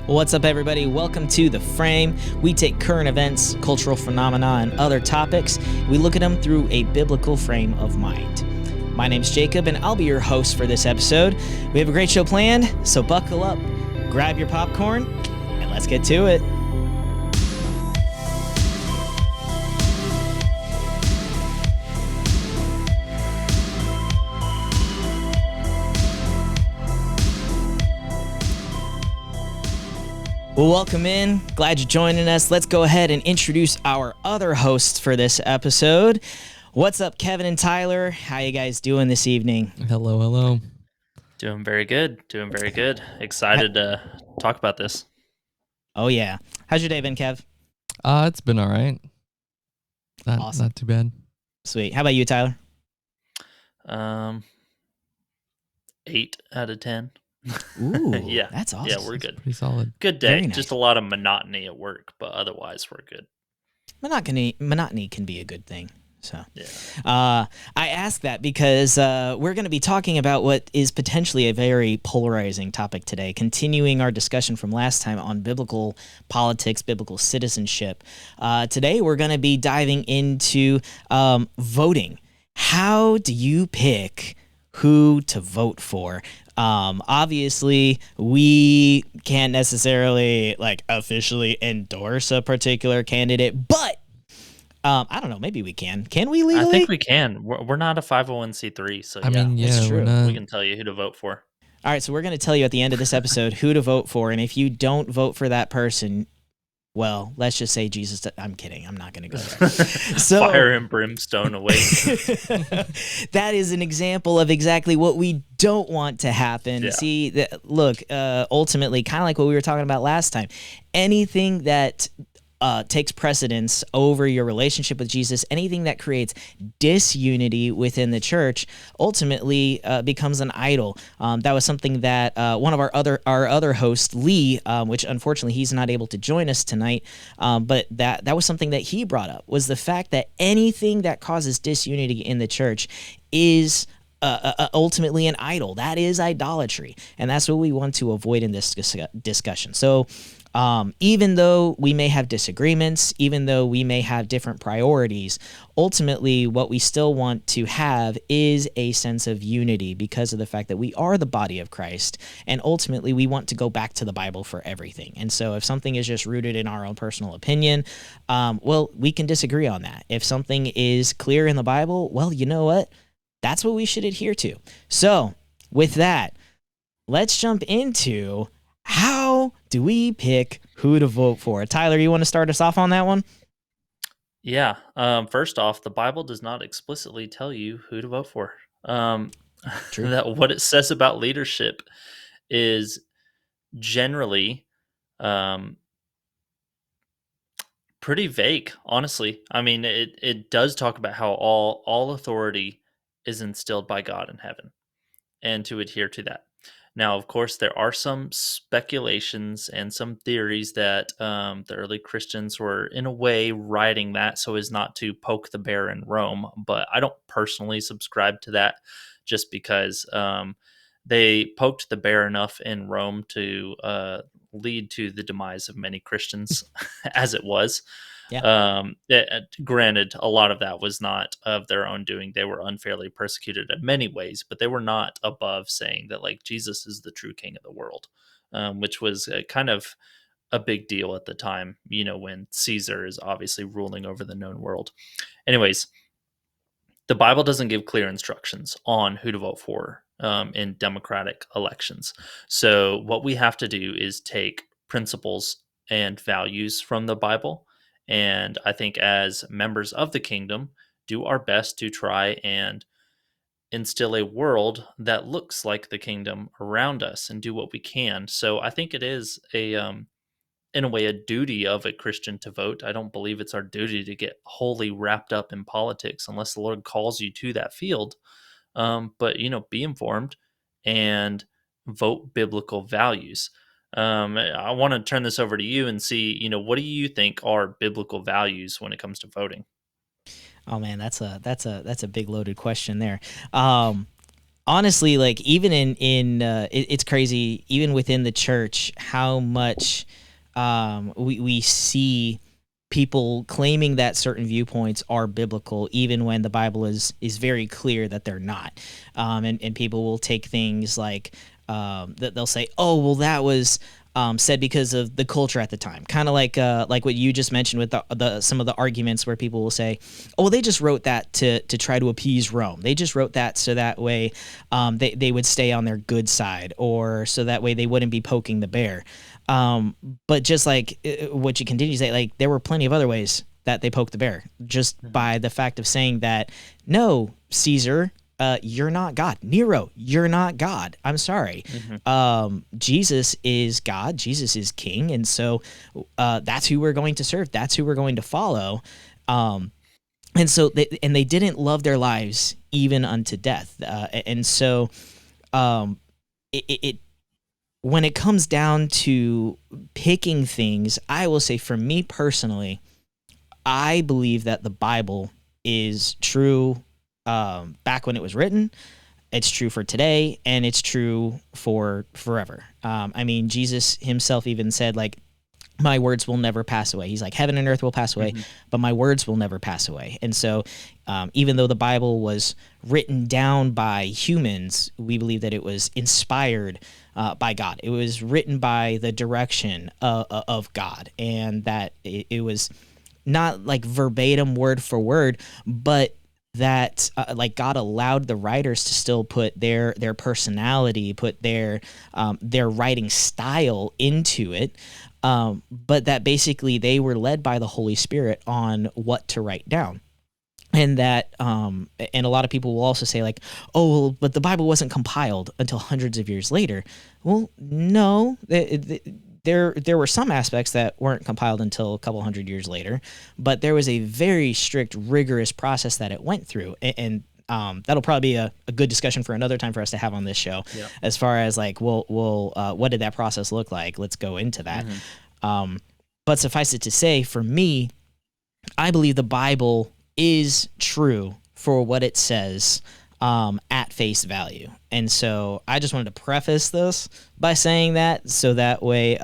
What's up, everybody? Welcome to The Frame. We take current events, cultural phenomena, and other topics. We look at them through a biblical frame of mind. My name's Jacob, and I'll be your host for this episode. We have a great show planned, so buckle up, grab your popcorn, and let's get to it. Well, welcome in. Glad you're joining us. Let's go ahead and introduce our other hosts for this episode. What's up, Kevin and Tyler? How you guys doing this evening? Hello. Doing very good. Excited to talk about this. Oh, yeah. How's your day been, Kev? It's been all right. Awesome. Not too bad. Sweet. How about you, Tyler? 8 out of 10. Ooh, Yeah. that's awesome. Yeah, we're good. Pretty solid. Good day. Very nice. Just a lot of monotony at work, but otherwise we're good. Monotony can be a good thing. So, Yeah. I ask that because we're going to be talking about what is potentially a very polarizing topic today, continuing our discussion from last time on biblical politics, biblical citizenship. Today, we're going to be diving into voting. How do you pick who to vote for? Obviously, we can't necessarily officially endorse a particular candidate, but I don't know. Maybe we can. Can we legally? I think we can. We're not a 501c3, so I mean, it's yeah, true. we're not. we can tell you who to vote for. All right, so we're going to tell you at the end of this episode who to vote for, and if you don't vote for that person, well, let's just say Jesus. I'm kidding. I'm not going to go there. So, Fire and brimstone away. that is an example of exactly what we don't want to happen. Yeah. See, look, ultimately, kind of like what we were talking about last time, anything that takes precedence over your relationship with Jesus, anything that creates disunity within the church, ultimately becomes an idol. That was something that one of our other host, Lee, which unfortunately he's not able to join us tonight, but that was something that he brought up, was the fact that anything that causes disunity in the church is ultimately an idol. That is idolatry, and that's what we want to avoid in this discussion. So even though we may have disagreements, even though we may have different priorities, ultimately what we still want to have is a sense of unity because of the fact that we are the body of Christ, and ultimately we want to go back to the Bible for everything. And so if something is just rooted in our own personal opinion, well, we can disagree on that. If something is clear in the Bible, well, you know what? That's what we should adhere to. So with that, let's jump into how do we pick who to vote for? Tyler, you want to start us off on that one? Yeah. First off, the Bible does not explicitly tell you who to vote for. True. That what it says about leadership is generally pretty vague, honestly. I mean, it does talk about how all authority is instilled by God in heaven, and to adhere to that. Now, of course, there are some speculations and some theories that the early Christians were, in a way, writing that so as not to poke the bear in Rome. But I don't personally subscribe to that, just because they poked the bear enough in Rome to lead to the demise of many Christians, as it was. Yeah. Granted, a lot of that was not of their own doing. They were unfairly persecuted in many ways, but they were not above saying that Jesus is the true king of the world, which was kind of a big deal at the time, when Caesar is obviously ruling over the known world. Anyways, the Bible doesn't give clear instructions on who to vote for in democratic elections. So what we have to do is take principles and values from the Bible, and I think as members of the kingdom, do our best to try and instill a world that looks like the kingdom around us and do what we can. So I think it is in a way, a duty of a Christian to vote. I don't believe it's our duty to get wholly wrapped up in politics unless the Lord calls you to that field. But be informed and vote biblical values. I want to turn this over to you and see, what do you think are biblical values when it comes to voting? Oh man, that's a big loaded question there. honestly, like even it's crazy even within the church how much we see people claiming that certain viewpoints are biblical even when the Bible is very clear that they're not. And people will take things like that they'll say, oh well, that was said because of the culture at the time, kind of like what you just mentioned with the some of the arguments where people will say, oh well, they just wrote that to try to appease Rome. They just wrote that so that way they would stay on their good side, or so that way they wouldn't be poking the bear. But just like what you continue to say, like there were plenty of other ways that they poked the bear just Mhm. by the fact of saying that no, Caesar, you're not God. Nero, you're not God. I'm sorry. Mhm. Jesus is God. Jesus is King, and so that's who we're going to serve. That's who we're going to follow. Um, and so they didn't love their lives even unto death. And so um, it when it comes down to picking things, I will say for me personally, I believe that the Bible is true back when it was written. It's true for today, and it's true for forever. I mean, Jesus himself even said, like, my words will never pass away. He's like, heaven and earth will pass away, Mhm. but my words will never pass away. And so, even though the Bible was written down by humans, we believe that it was inspired by God. It was written by the direction of God, and that it was not like verbatim word for word, but that like God allowed the writers to still put their personality, put their writing style into it, but that basically they were led by the Holy Spirit on what to write down. And that and a lot of people will also say like, oh well, but the Bible wasn't compiled until hundreds of years later. Well, no, there were some aspects that weren't compiled until a couple hundred years later, but there was a very strict, rigorous process that it went through. And that'll probably be a good discussion for another time for us to have on this show, Yeah. as far as like, what did that process look like? Let's go into that. Mhm. Um, but suffice it to say, for me, I believe the Bible is true for what it says at face value. And so I just wanted to preface this by saying that, so that way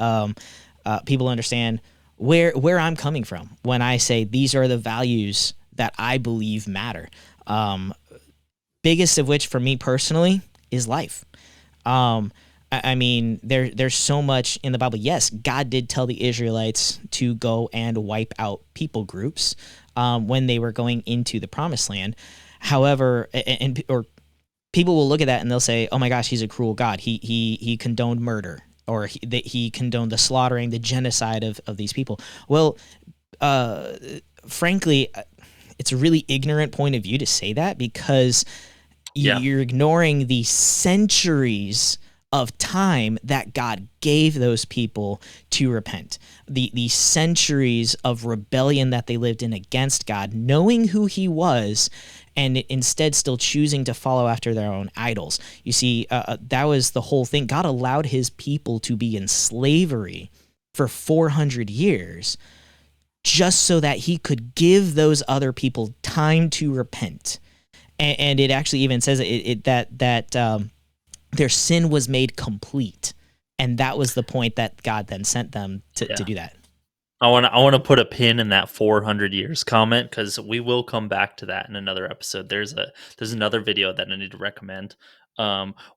people understand where I'm coming from when I say these are the values that I believe matter. Um, Biggest of which for me personally is life. Um, I mean, there's so much in the Bible. Yes, God did tell the Israelites to go and wipe out people groups when they were going into the Promised Land. However, or people will look at that and they'll say, "Oh my gosh, he's a cruel God. He condoned murder, or he condoned the slaughtering, the genocide of these people." Well, uh, frankly, it's a really ignorant point of view to say that, because Yeah. you're ignoring the centuries of time that God gave those people to repent. The centuries of rebellion that they lived in against God, knowing who he was, and instead still choosing to follow after their own idols. You see, that was the whole thing. God allowed his people to be in slavery for 400 years just so that he could give those other people time to repent. And it actually even says that their sin was made complete, and that was the point that God then sent them to Yeah. do that. I want to put a pin in that 400 years comment, because we will come back to that in another episode. There's another video that I need to recommend.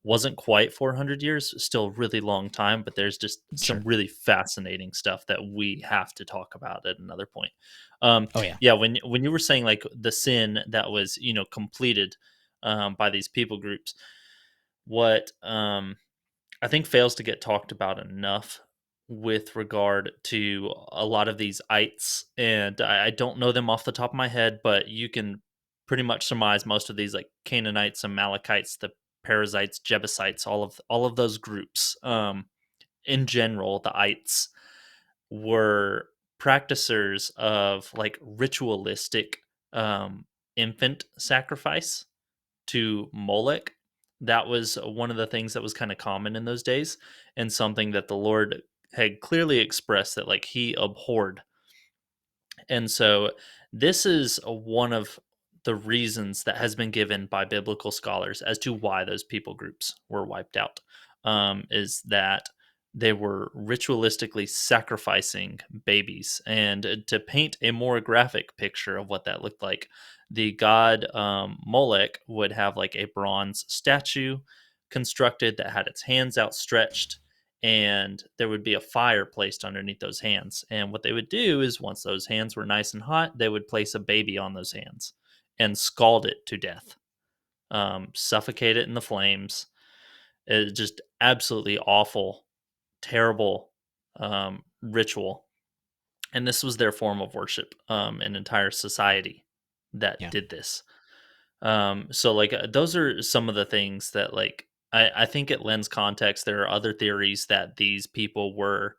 Wasn't quite 400 years, still a really long time, but there's just some Sure. really fascinating stuff that we have to talk about at another point. Oh yeah. Yeah, when you were saying like the sin that was completed by these people groups, what I think fails to get talked about enough with regard to a lot of these ites, and I don't know them off the top of my head, but you can pretty much surmise most of these, like Canaanites, Amalekites, the Perizzites, Jebusites, all of those groups. In general, the ites were practicers of like ritualistic infant sacrifice to Molech. That was one of the things that was kind of common in those days, and something that the Lord had clearly expressed that like he abhorred. And so this is one of the reasons that has been given by biblical scholars as to why those people groups were wiped out, is that they were ritualistically sacrificing babies. And to paint a more graphic picture of what that looked like, the god Molech would have like a bronze statue constructed that had its hands outstretched, and there would be a fire placed underneath those hands. And what they would do is, once those hands were nice and hot, they would place a baby on those hands and scald it to death, suffocate it in the flames. It's just absolutely awful, terrible ritual. And this was their form of worship, an entire society that Yeah. did this. So like those are some of the things that like I think it lends context. There are other theories that these people were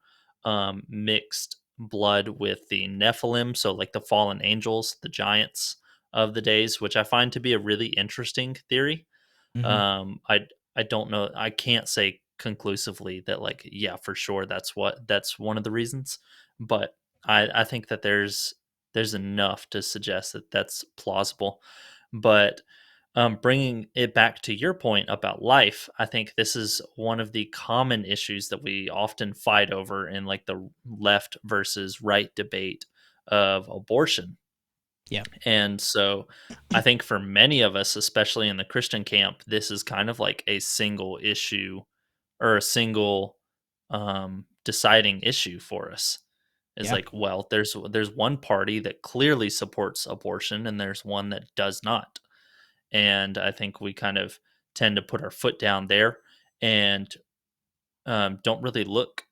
mixed blood with the Nephilim, so like the fallen angels, the giants of the days, which I find to be a really interesting theory. Hmm. I don't know. I can't say conclusively that like yeah for sure that's one of the reasons, but I think that there's enough to suggest that that's plausible. But bringing it back to your point about life, I think this is one of the common issues that we often fight over in like the left versus right debate of abortion. Yeah. And so I think for many of us, especially in the Christian camp, this is kind of like a single issue or a single deciding issue for us. Is Yeah. like, well, there's one party that clearly supports abortion and there's one that does not. And I think we kind of tend to put our foot down there and don't really look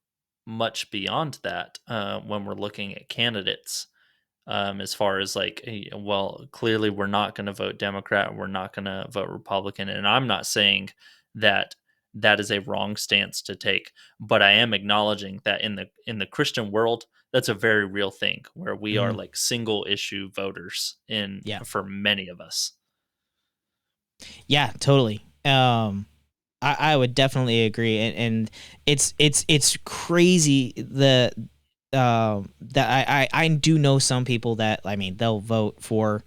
much beyond that when we're looking at candidates, as far as like, well, clearly we're not going to vote Democrat, we're not going to vote Republican. And I'm not saying that that is a wrong stance to take, but I am acknowledging that in the Christian world, that's a very real thing where we are Hmm. like single issue voters in Yeah. for many of us. Yeah, totally. I would definitely agree, and it's crazy that I do know some people that, I mean, they'll vote for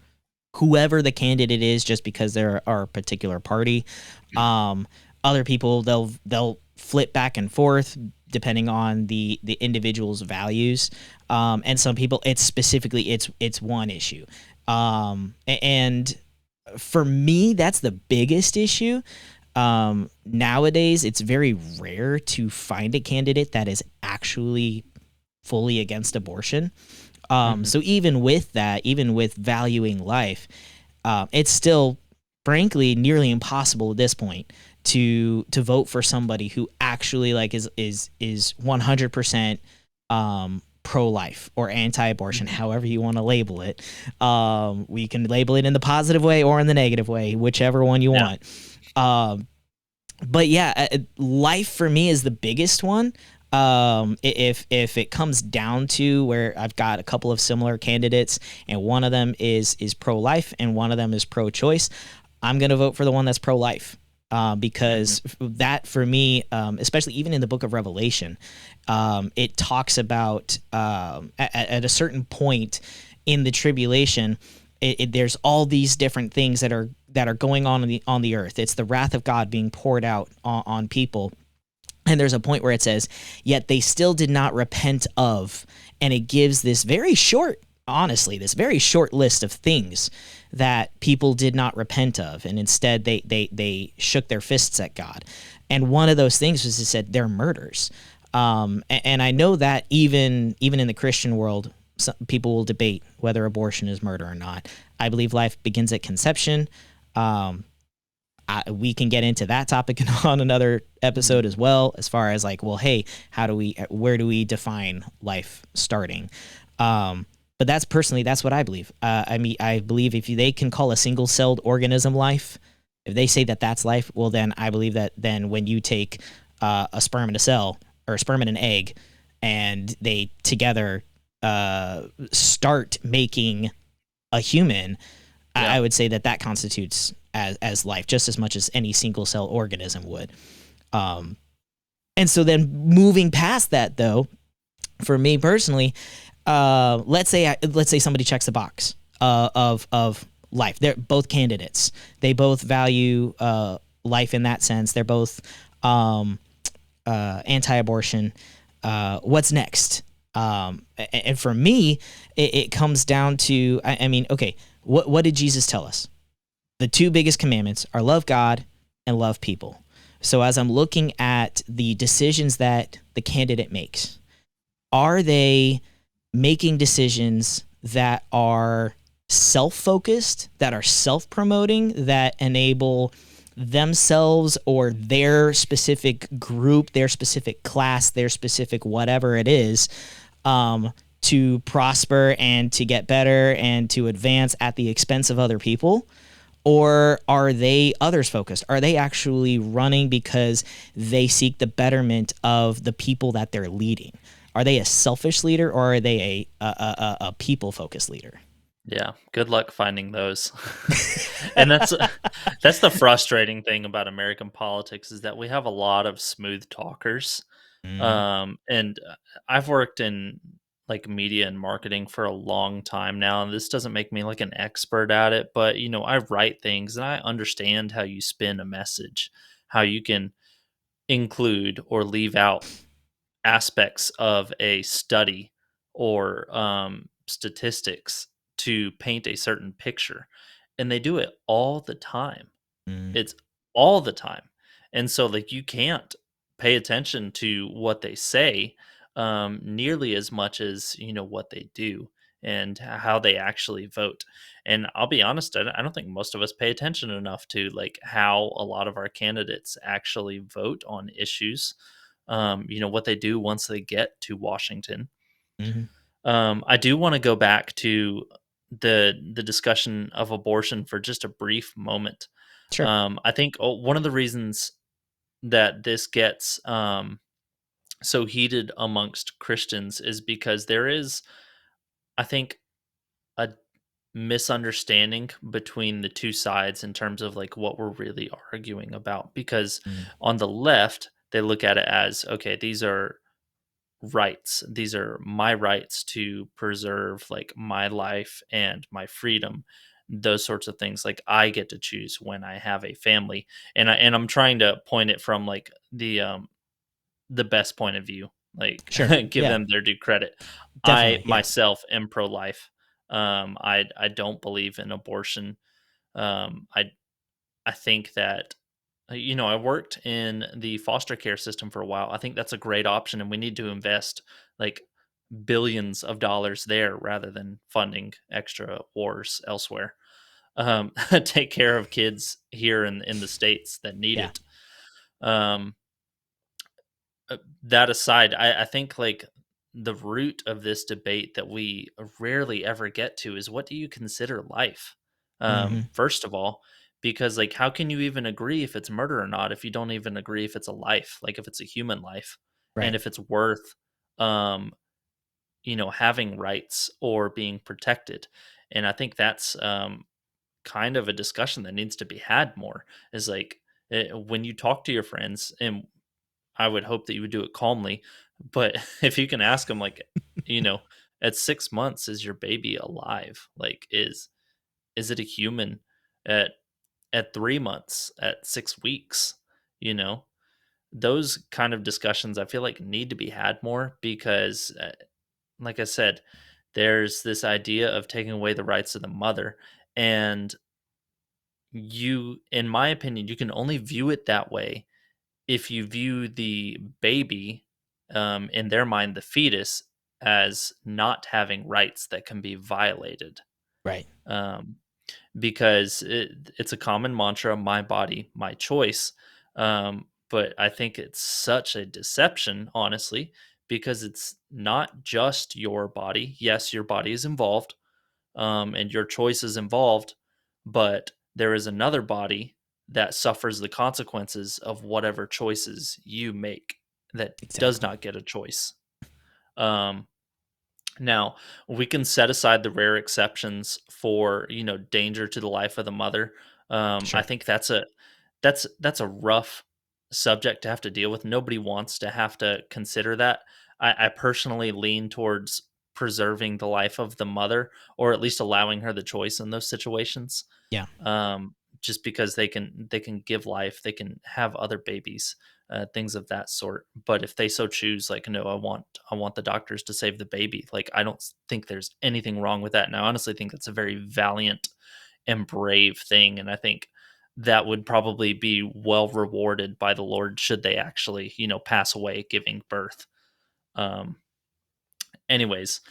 whoever the candidate is just because they're our particular party. Other people, they'll flip back and forth depending on the individual's values. And some people, it's specifically it's one issue. And for me, that's the biggest issue. Nowadays, it's very rare to find a candidate that is actually fully against abortion. Mhm. So even with that, even with valuing life, it's still, frankly, nearly impossible at this point to vote for somebody who actually like is 100% pro life or anti-abortion, Mhm. however you want to label it. We can label it in the positive way or in the negative way, whichever one you Yeah. want. Um, but yeah, life for me is the biggest one. If it comes down to where I've got a couple of similar candidates and one of them is pro life and one of them is pro choice, I'm gonna vote for the one that's pro life. Mhm. Because that for me, especially even in the book of Revelation, it talks about at a certain point in the tribulation, there's all these different things that are going on the earth. It's the wrath of God being poured out on people. And there's a point where it says, yet they still did not repent of, and it gives this very short, honestly, this very short list of things that people did not repent of, and instead they shook their fists at God. And one of those things was, it said they're murders. And I know that even in the Christian world, some people will debate whether abortion is murder or not. I believe life begins at conception. We can get into that topic on another episode Mhm. as well, as far as like, well, hey, where do we define life starting? But that's what I believe. I mean, I believe if they can call a single-celled organism life, if they say that that's life, well, then I believe that then when you take a sperm and a cell, or a sperm and an egg, and they together start making a human, Yeah. I would say that that constitutes as life just as much as any single cell organism would. Um, and so then moving past that, though, for me personally, let's say somebody checks the box of life. They're both candidates. They both value life in that sense. They're both um, anti-abortion. What's next? And for me, it comes down to, I mean, okay, what did Jesus tell us? The two biggest commandments are love God and love people. So as I'm looking at the decisions that the candidate makes, are they making decisions that are self-focused, that are self-promoting, that enable themselves or their specific group, their specific class, their specific whatever it is, to prosper and to get better and to advance at the expense of other people? Or are they others focused? Are they actually running because they seek the betterment of the people that they're leading? Are they a selfish leader, or are they a people focused leader? Yeah, good luck finding those. And that's the frustrating thing about American politics is that we have a lot of smooth talkers. Mm-hmm. And I've worked in like media and marketing for a long time now, and this doesn't make me like an expert at it, but I write things and I understand how you spin a message, how you can include or leave out aspects of a study or statistics to paint a certain picture. And they do it all the time. Mm-hmm. It's all the time. And so, like, you can't pay attention to what they say nearly as much as, what they do and how they actually vote. And I'll be honest, I don't think most of us pay attention enough to, like, how a lot of our candidates actually vote on issues, what they do once they get to Washington. Mm-hmm. I do want to go back to the discussion of abortion for just a brief moment. Sure. I think one of the reasons that this gets so heated amongst Christians is because there is, I think, a misunderstanding between the two sides in terms of like what we're really arguing about. Because Mm-hmm. on the left, they look at it as, okay, these are rights. These are my rights to preserve like my life and my freedom. Those sorts of things. Like I get to choose when I have a family. And I'm trying to point it from like the best point of view. Like Sure. give Yeah. them their due credit. I Definitely. Yeah. myself am pro life. I don't believe in abortion. I think that I worked in the foster care system for a while. I think that's a great option, and we need to invest like billions of dollars there rather than funding extra wars elsewhere. Take care of kids here in the states that need Yeah. it. Um, that aside, I think like the root of this debate that we rarely ever get to is, what do you consider life? Mm-hmm. First of all, because like how can you even agree if it's murder or not if you don't even agree if it's a life, like if it's a human life, and Right. if it's worth um having rights or being protected. And I think that's kind of a discussion that needs to be had more, is like when you talk to your friends, and I would hope that you would do it calmly. But if you can ask them, like, you know, at 6 months, is your baby alive? Like, is it a human at 3 months, at 6 weeks? You know, those kind of discussions I feel like need to be had more because, like I said, there's this idea of taking away the rights of the mother, and in my opinion, you can only view it that way if you view the baby, in their mind, the fetus, as not having rights that can be violated. Right. Um, because it's a common mantra, my body, my choice. But I think it's such a deception, honestly, because it's not just your body. Yes, your body is involved, and your choice is involved, but there is another body that suffers the consequences of whatever choices you make, that does Exactly. not get a choice. Um, Now, we can set aside the rare exceptions for danger to the life of the mother. I Sure. think that's a rough subject to have to deal with. Nobody wants to have to consider that. I personally lean towards preserving the life of the mother, or at least allowing her the choice in those situations. Yeah. Just because they can give life, they can have other babies, things of that sort. But if they so choose, like, no, I want the doctors to save the baby. Like, I don't think there's anything wrong with that. And I honestly think that's a very valiant and brave thing. And I think that would probably be well rewarded by the Lord should they actually, pass away giving birth. Um, anyways,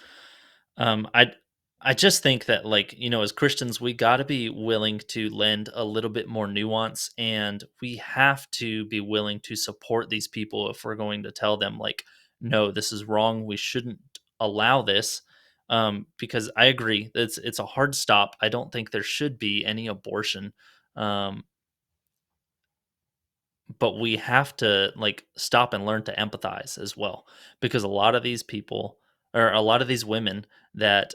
I just think that, like, as Christians, we got to be willing to lend a little bit more nuance, and we have to be willing to support these people if we're going to tell them, like, no, this is wrong. We shouldn't allow this. Because I agree, it's a hard stop. I don't think there should be any abortion. Um, but we have to, like, stop and learn to empathize as well, because a lot of these people, or a lot of these women that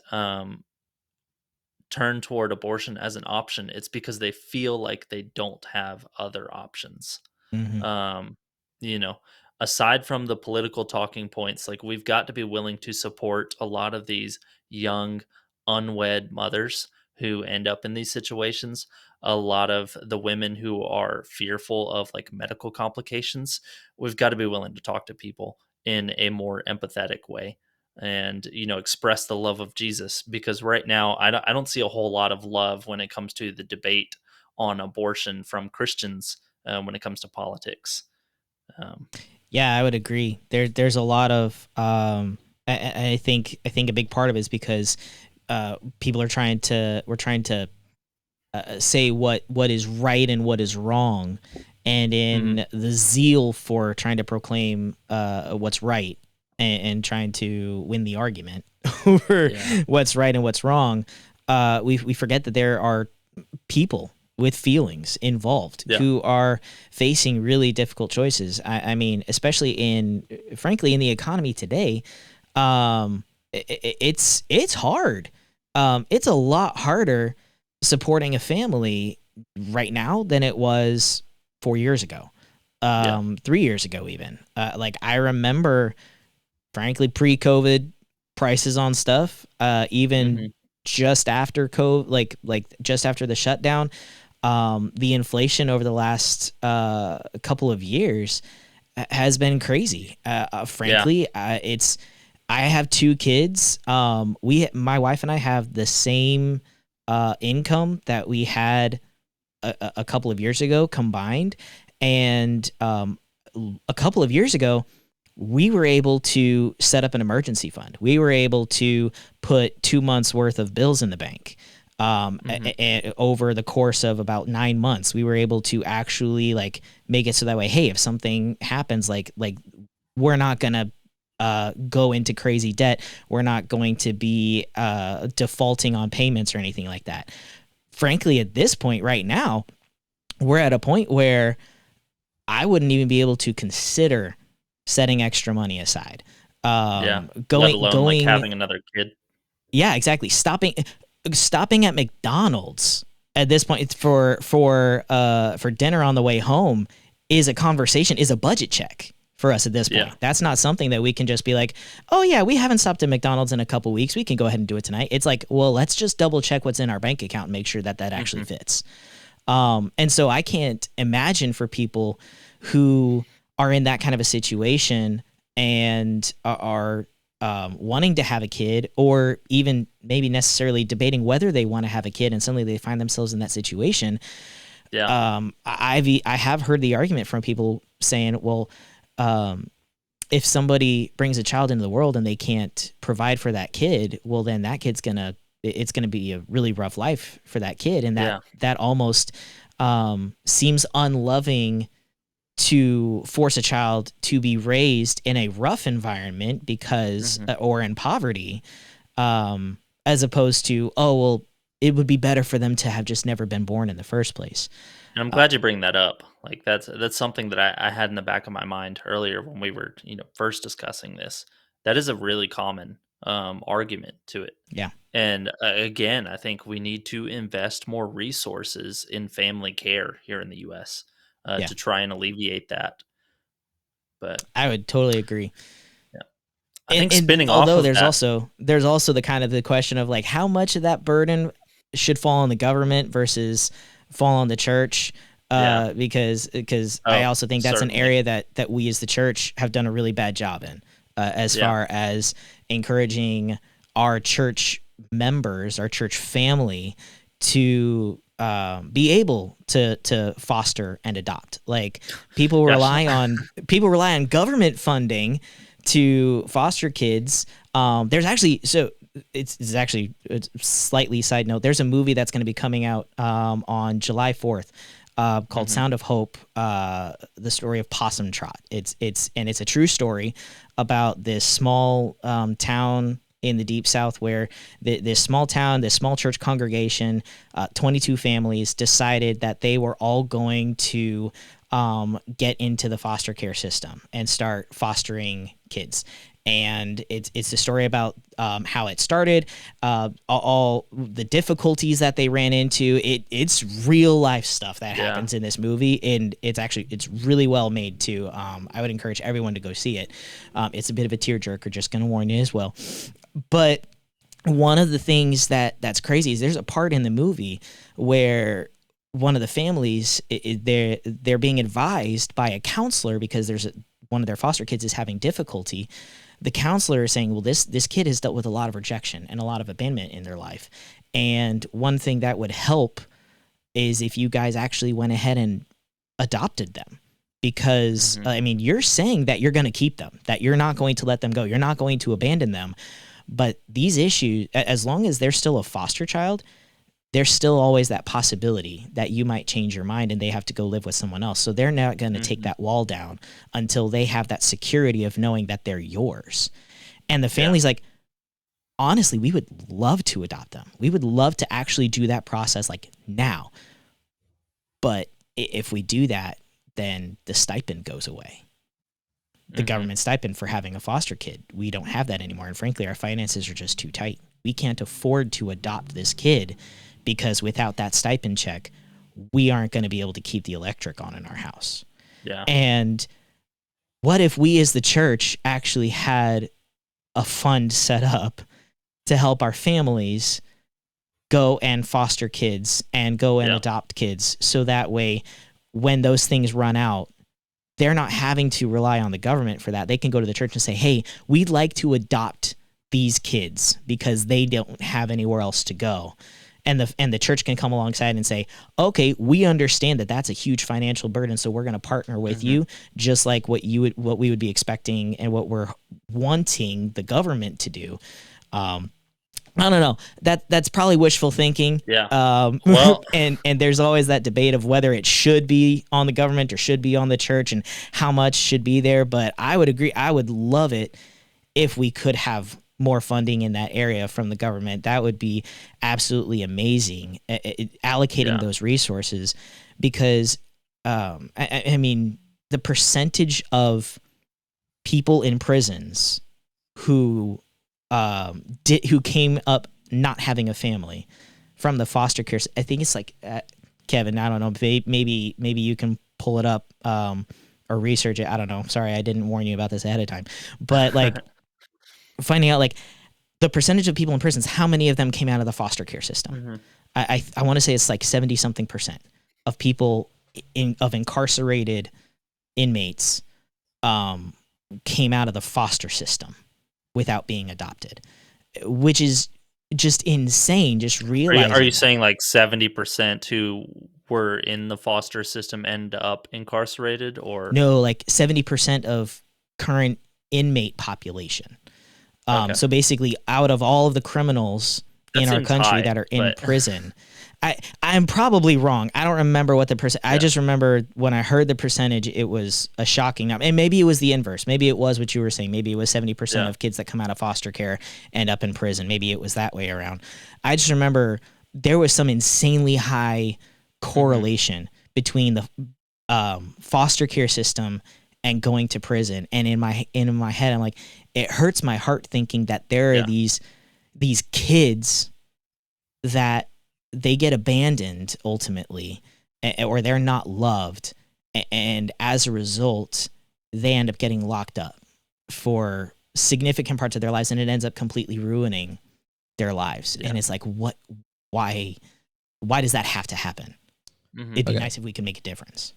turn toward abortion as an option, it's because they feel like they don't have other options. Hmm. Um, you know, aside from the political talking points, like, we've got to be willing to support a lot of these young, unwed mothers who end up in these situations. A lot of the women who are fearful of, like, medical complications. We've got to be willing to talk to people in a more empathetic way, and express the love of Jesus, because right now I don't see a whole lot of love when it comes to the debate on abortion from Christians, when it comes to politics. Um, Yeah, I would agree. There's a lot of I think a big part of it is because people are we're trying to say what is right and what is wrong, and mhm. in the zeal for trying to proclaim what's right, and trying to win the argument over Yeah, what's right and what's wrong, we forget that there are people with feelings involved yeah, who are facing really difficult choices. I mean, especially frankly, in the economy today, it's hard. It's a lot harder supporting a family right now than it was 4 years ago, yeah. 3 years ago, even. Like, I remember, frankly, pre-COVID prices on stuff, even Hmm. just after COVID, like just after the shutdown, the inflation over the last couple of years has been crazy. Yeah. Frankly, it's I have two kids. My wife and I have the same income that we had a couple of years ago combined, and a couple of years ago, we were able to set up an emergency fund. We were able to put 2 months worth of bills in the bank. Hmm. Over the course of about 9 months, we were able to actually, like, make it so that way, hey, if something happens, like we're not gonna go into crazy debt. We're not going to be defaulting on payments or anything like that. Frankly, at this point right now, we're at a point where I wouldn't even be able to consider setting extra money aside. Yeah. Let Going alone, like, going having another kid. Yeah, exactly. Stopping at McDonald's at this point for dinner on the way home is a conversation, is a budget check for us at this Yeah. point. That's not something that we can just be like, "Oh yeah, we haven't stopped at McDonald's in a couple weeks. We can go ahead and do it tonight." It's like, "Well, let's just double check what's in our bank account and make sure that that actually Hmm. fits." And so I can't imagine for people who are in that kind of a situation and are wanting to have a kid, or even maybe necessarily debating whether they want to have a kid, and suddenly they find themselves in that situation. Yeah. I have heard the argument from people saying, well, um, if somebody brings a child into the world and they can't provide for that kid, well, then that kid's it's gonna be a really rough life for that kid, and that Yeah. that almost seems unloving to force a child to be raised in a rough environment because Hmm. or in poverty, as opposed to, oh well, it would be better for them to have just never been born in the first place. And I'm Uh, glad you bring that up. Like, that's something that I had in the back of my mind earlier when we were, first discussing this. That is a really common argument to it. yeah, And again, I think we need to invest more resources in family care here in the U.S. yeah, To try and alleviate that. But I would totally agree. yeah. I think spinning off although of there's that, also the kind of the question of like how much of that burden should fall on the government versus fall on the church. yeah. Because I Oh, also think that's an certainly. area that we as the church have done a really bad job in, as Yeah. far as encouraging our church members, our church family, to be able to foster and adopt. Like Gosh. people rely on government funding to foster kids. There's actually it's actually it's slightly side note. There's a movie that's going to be coming out on July 4th. Called Mhm. Sound of Hope, the story of Possum Trot. It's a true story about this small town in the deep South where this small town, this small church congregation, 22 families decided that they were all going to get into the foster care system and start fostering kids. And it's a story about how it started, all the difficulties that they ran into. It's real life stuff that Yeah. happens in this movie, and it's really well made too. I would encourage everyone to go see it. It's a bit of a tearjerker, just gonna warn you as well. But one of the things that's crazy is there's a part in the movie where one of the families they're being advised by a counselor because one of their foster kids is having difficulty. The counselor is saying, well, this kid has dealt with a lot of rejection and a lot of abandonment in their life. And one thing that would help is if you guys actually went ahead and adopted them. Because, Mhm. I mean, you're saying that you're going to keep them, that you're not going to let them go. You're not going to abandon them. But these issues, as long as they're still a foster child, there's still always that possibility that you might change your mind and they have to go live with someone else. So they're not going to take Mhm. that wall down until they have that security of knowing that they're yours. And the Yeah. family's like, honestly, we would love to adopt them. We would love to actually do that process like now. But if we do that, then the stipend goes away. The Mhm. government stipend for having a foster kid. We don't have that anymore. And frankly, our finances are just too tight. We can't afford to adopt this kid because without that stipend check, we aren't going to be able to keep the electric on in our house. Yeah. And what if we as the church actually had a fund set up to help our families go and foster kids and go and Yeah. adopt kids so that way when those things run out, they're not having to rely on the government for that. They can go to the church and say, hey, we'd like to adopt these kids because they don't have anywhere else to go. And the church can come alongside and say, okay, we understand that that's a huge financial burden, so we're going to partner with Mhm. you, just like what we would be expecting and what we're wanting the government to do. I don't know. That's probably wishful thinking. Yeah. Well, And there's always that debate of whether it should be on the government or should be on the church and how much should be there. But I would agree. I would love it if we could have more funding in that area from the government. That would be absolutely amazing. Allocating yeah. those resources, because I mean the percentage of people in prisons who who came up not having a family from the foster care. I think it's like Kevin. I don't know. Maybe you can pull it up or research it. I don't know. Sorry, I didn't warn you about this ahead of time. But like finding out like the percentage of people in prisons, how many of them came out of the foster care system? Mhm. I want to say it's like 70 something percent of people of incarcerated inmates came out of the foster system without being adopted, which is just insane. Just Are you realizing that. saying like 70% who were in the foster system end up incarcerated, or No, like 70% of current inmate population. okay. So basically, out of all of the criminals That in our seems country high, that are in but prison, I'm probably wrong. I don't remember what the percent. I yeah. just remember when I heard the percentage, it was a shocking number. And maybe it was the inverse. Maybe it was what you were saying. Maybe it was 70% Yeah. of kids that come out of foster care end up in prison. Maybe it was that way around. I just remember there was some insanely high Mhm. correlation between the foster care system and going to prison. And in my head, I'm like, it hurts my heart thinking that there are Yeah. these kids that they get abandoned ultimately, or they're not loved, and as a result, they end up getting locked up for significant parts of their lives, and it ends up completely ruining their lives. Yeah. And it's like, what? Why does that have to happen? It'd be Okay. nice if we could make a difference.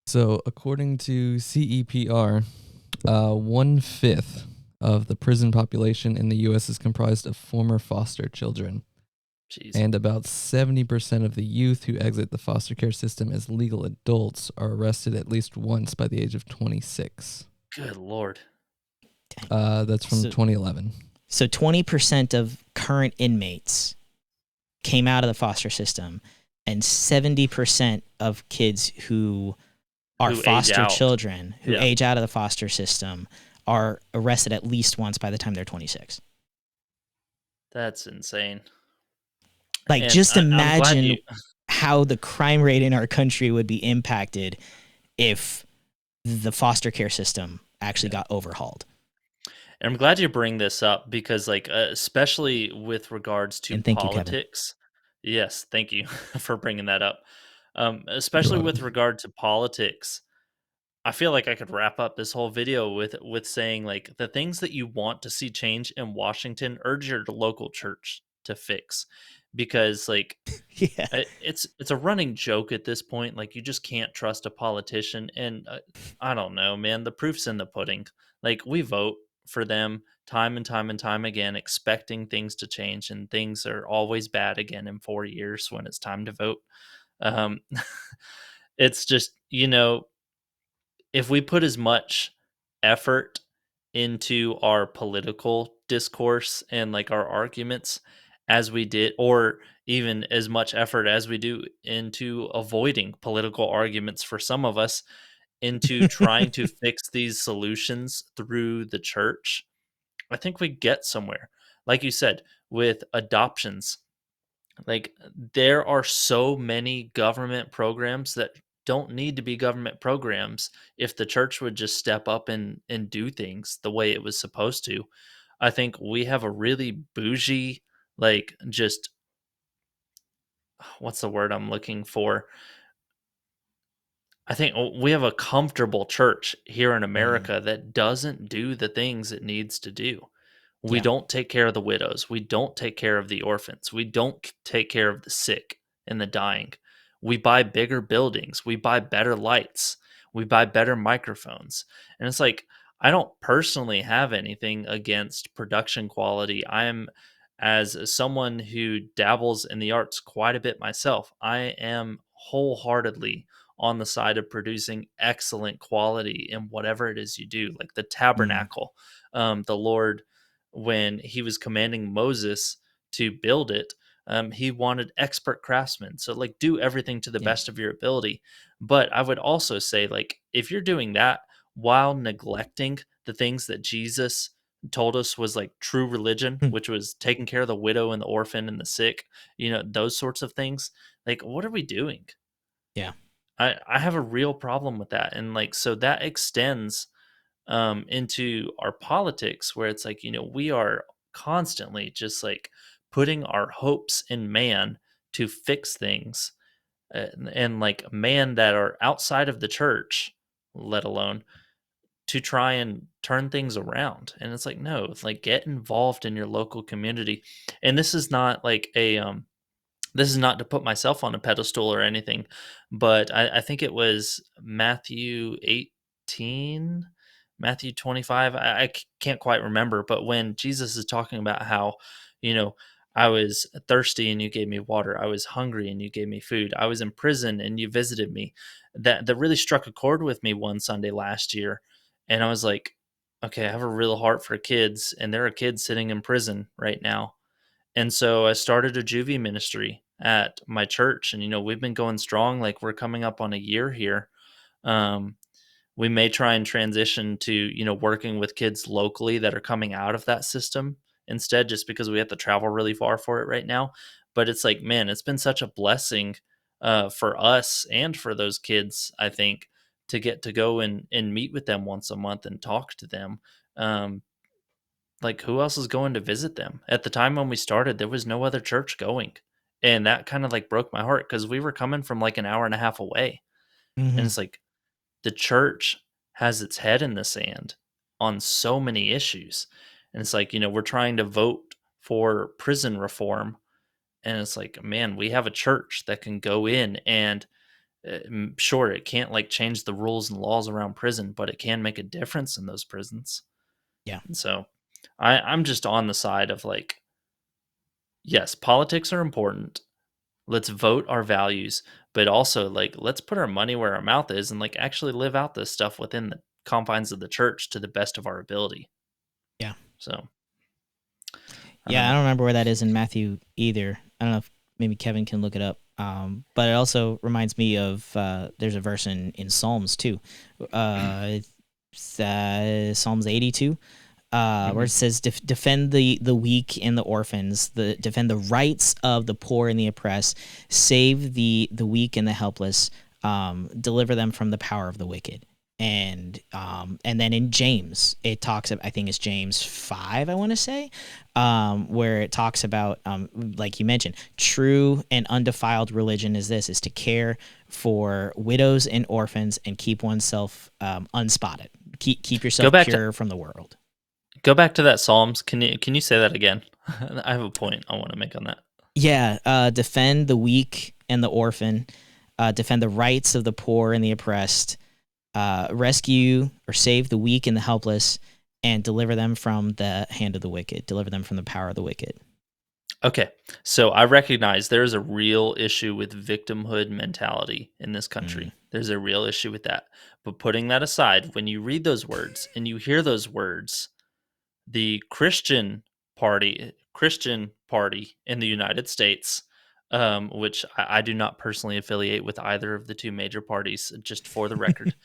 So, according to CEPR, 1/5 of the prison population in the U.S. is comprised of former foster children. Jeez. And about 70% of the youth who exit the foster care system as legal adults are arrested at least once by the age of 26. Good Lord. That's from So, 2011. so 20% of current inmates came out of the foster system, and 70% of kids who are Who age foster out. children who Yeah. age out of the foster system are arrested at least once by the time they're 26. That's insane. Like, And just I'm glad you imagine how the crime rate in our country would be impacted if the foster care system actually got overhauled. and I'm glad you bring this up because like especially with regards to And thank you, Kevin. politics. Yes, thank you for bringing that up. You're Especially with welcome. regard to politics, I feel like I could wrap up this whole video with saying like the things that you want to see change in Washington, urge your local church to fix, because like Yeah. it's a running joke at this point. Like you just can't trust a politician, and I don't know, man. The proof's in the pudding. Like we vote for them time and time and time again, expecting things to change, and things are always bad again in 4 years when it's time to vote. Um, it's just if we put as much effort into our political discourse and like our arguments as we did, or even as much effort as we do into avoiding political arguments for some of us, into trying to fix these solutions through the church, I think we get somewhere. Like you said, with adoptions, like there are so many government programs that don't need to be government programs if the church would just step up and do things the way it was supposed to. I think we have a really bougie, like just what's the word I'm looking for? I think we have a comfortable church here in Mm, America that doesn't do the things it needs to do. We yeah. don't take care of the widows. We don't take care of the orphans. We don't take care of the sick and the dying. We buy bigger buildings. We buy better lights. We buy better microphones. And it's like, I don't personally have anything against production quality. I am, as someone who dabbles in the arts quite a bit myself, I am wholeheartedly on the side of producing excellent quality in whatever it is you do, like the Mm, tabernacle. The Lord, when he was commanding Moses to build it, he wanted expert craftsmen. So, like, do everything to the yeah. best of your ability. But I would also say, like, if you're doing that while neglecting the things that Jesus told us was like true religion, Mm, which was taking care of the widow and the orphan and the sick, those sorts of things, like, what are we doing? yeah. I have a real problem with that. And like, so that extends into our politics where it's like, we are constantly just like putting our hopes in man to fix things, and like man that are outside of the church, let alone to try and turn things around. And it's like, no, it's like get involved in your local community. And this is not to put myself on a pedestal or anything, but I think it was Matthew 18, Matthew 25. I can't quite remember, but when Jesus is talking about how, you know, I was thirsty and you gave me water. I was hungry and you gave me food. I was in prison and you visited me. That really struck a chord with me one Sunday last year. And I was like, okay, I have a real heart for kids, and there are kids sitting in prison right now, and so I started a juvie ministry at my church. And, we've been going strong. Like we're coming up on a year here. Um, we may try and transition to, working with kids locally that are coming out of that system instead, just because we have to travel really far for it right now. But it's like, man, it's been such a blessing for us and for those kids, I think, to get to go and meet with them once a month and talk to them. Um, like, who else is going to visit them? At the time when we started, there was no other church going, and that kinda, like, broke my heart because we were coming from, like, an hour and a half away, and Hmm. it's like, the church has its head in the sand, on so many issues. And it's like, we're trying to vote for prison reform. And it's like, man, we have a church that can go in and sure, it can't like change the rules and laws around prison, but it can make a difference in those prisons. Yeah. And so I'm just on the side of like, yes, politics are important. Let's vote our values, but also like let's put our money where our mouth is and like actually live out this stuff within the confines of the church to the best of our ability. Yeah. So I don't Yeah, I know. don't remember where that is in Matthew either. I don't know if maybe Kevin can look it up. But it also reminds me of there's a verse in Psalms too. Psalms 82, where Hmm. it says, "Defend the weak and the orphans, defend the rights of the poor and the oppressed, save the weak and the helpless, deliver them from the power of the wicked." And then in James, it talks. I think it's James 5. I want to say, where it talks about, like you mentioned, true and undefiled religion is to care for widows and orphans and keep oneself unspotted. Keep Go yourself back to pure from the world. that Psalms. Can you say that again? I have a point I want to make on that. Yeah, defend the weak and the orphan, defend the rights of the poor and the oppressed, rescue or save the weak and the helpless, and deliver them from the hand of the wicked, deliver them from the power of the wicked. Okay, so I recognize there's a real issue with victimhood mentality in this Mm. country. There's a real issue with that. But putting that aside, when you read those words and you hear those words, the Christian party in the United States, which I do not personally affiliate with either of the two major parties, just for the record.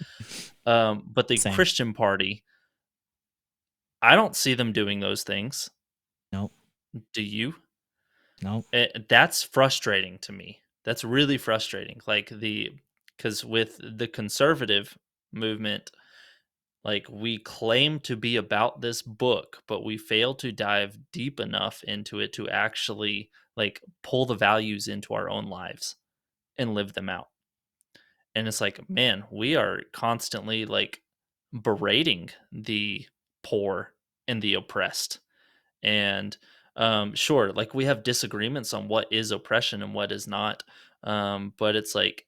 But the Same. Christian party, I don't see them doing those things. Nope. Do you? Nope. That's frustrating to me. That's really frustrating. Because with the conservative movement, like we claim to be about this book, but we fail to dive deep enough into it to actually like pull the values into our own lives and live them out. And it's like, man, we are constantly like berating the poor and the oppressed. And sure, like we have disagreements on what is oppression and what is not. But it's like,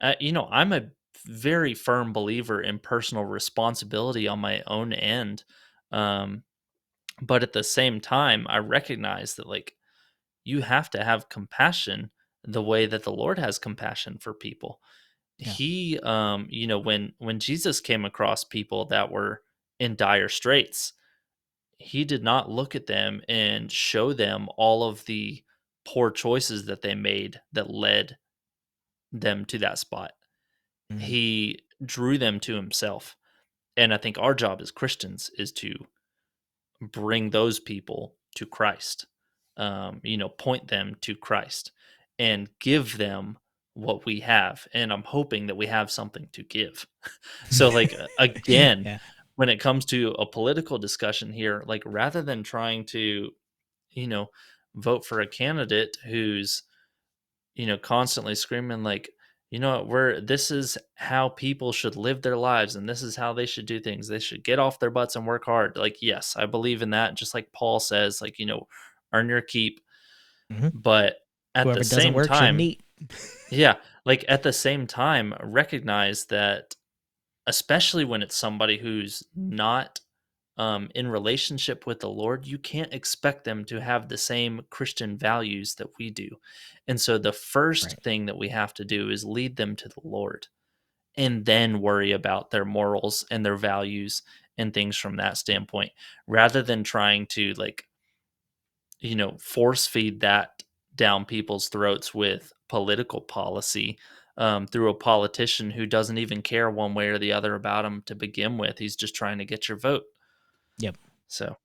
I'm a very firm believer in personal responsibility on my own end. Um, but at the same time, I recognize that like you have to have compassion the way that the Lord has compassion for people. Yeah. He, when Jesus came across people that were in dire straits, he did not look at them and show them all of the poor choices that they made that led them to that spot. Mhm. He drew them to himself. And I think our job as Christians is to bring those people to Christ, point them to Christ and give them what we have. And I'm hoping that we have something to give. So, like, again, Yeah. when it comes to a political discussion here, like, rather than trying to you know, vote for a candidate who's, constantly screaming like, we're this is how people should live their lives and this is how they should do things. They should get off their butts and work hard. Like, yes, I believe in that. Just like Paul says, like, earn your keep. Hmm. But at the Whoever doesn't same work shouldn't time, eat. yeah, like at the same time, recognize that especially when it's somebody who's not in relationship with the Lord, you can't expect them to have the same Christian values that we do. And so the first Right. thing that we have to do is lead them to the Lord and then worry about their morals and their values and things from that standpoint, rather than trying to like, force feed that down people's throats with political policy through a politician who doesn't even care one way or the other about them to begin with. He's just trying to get your vote. Yep. So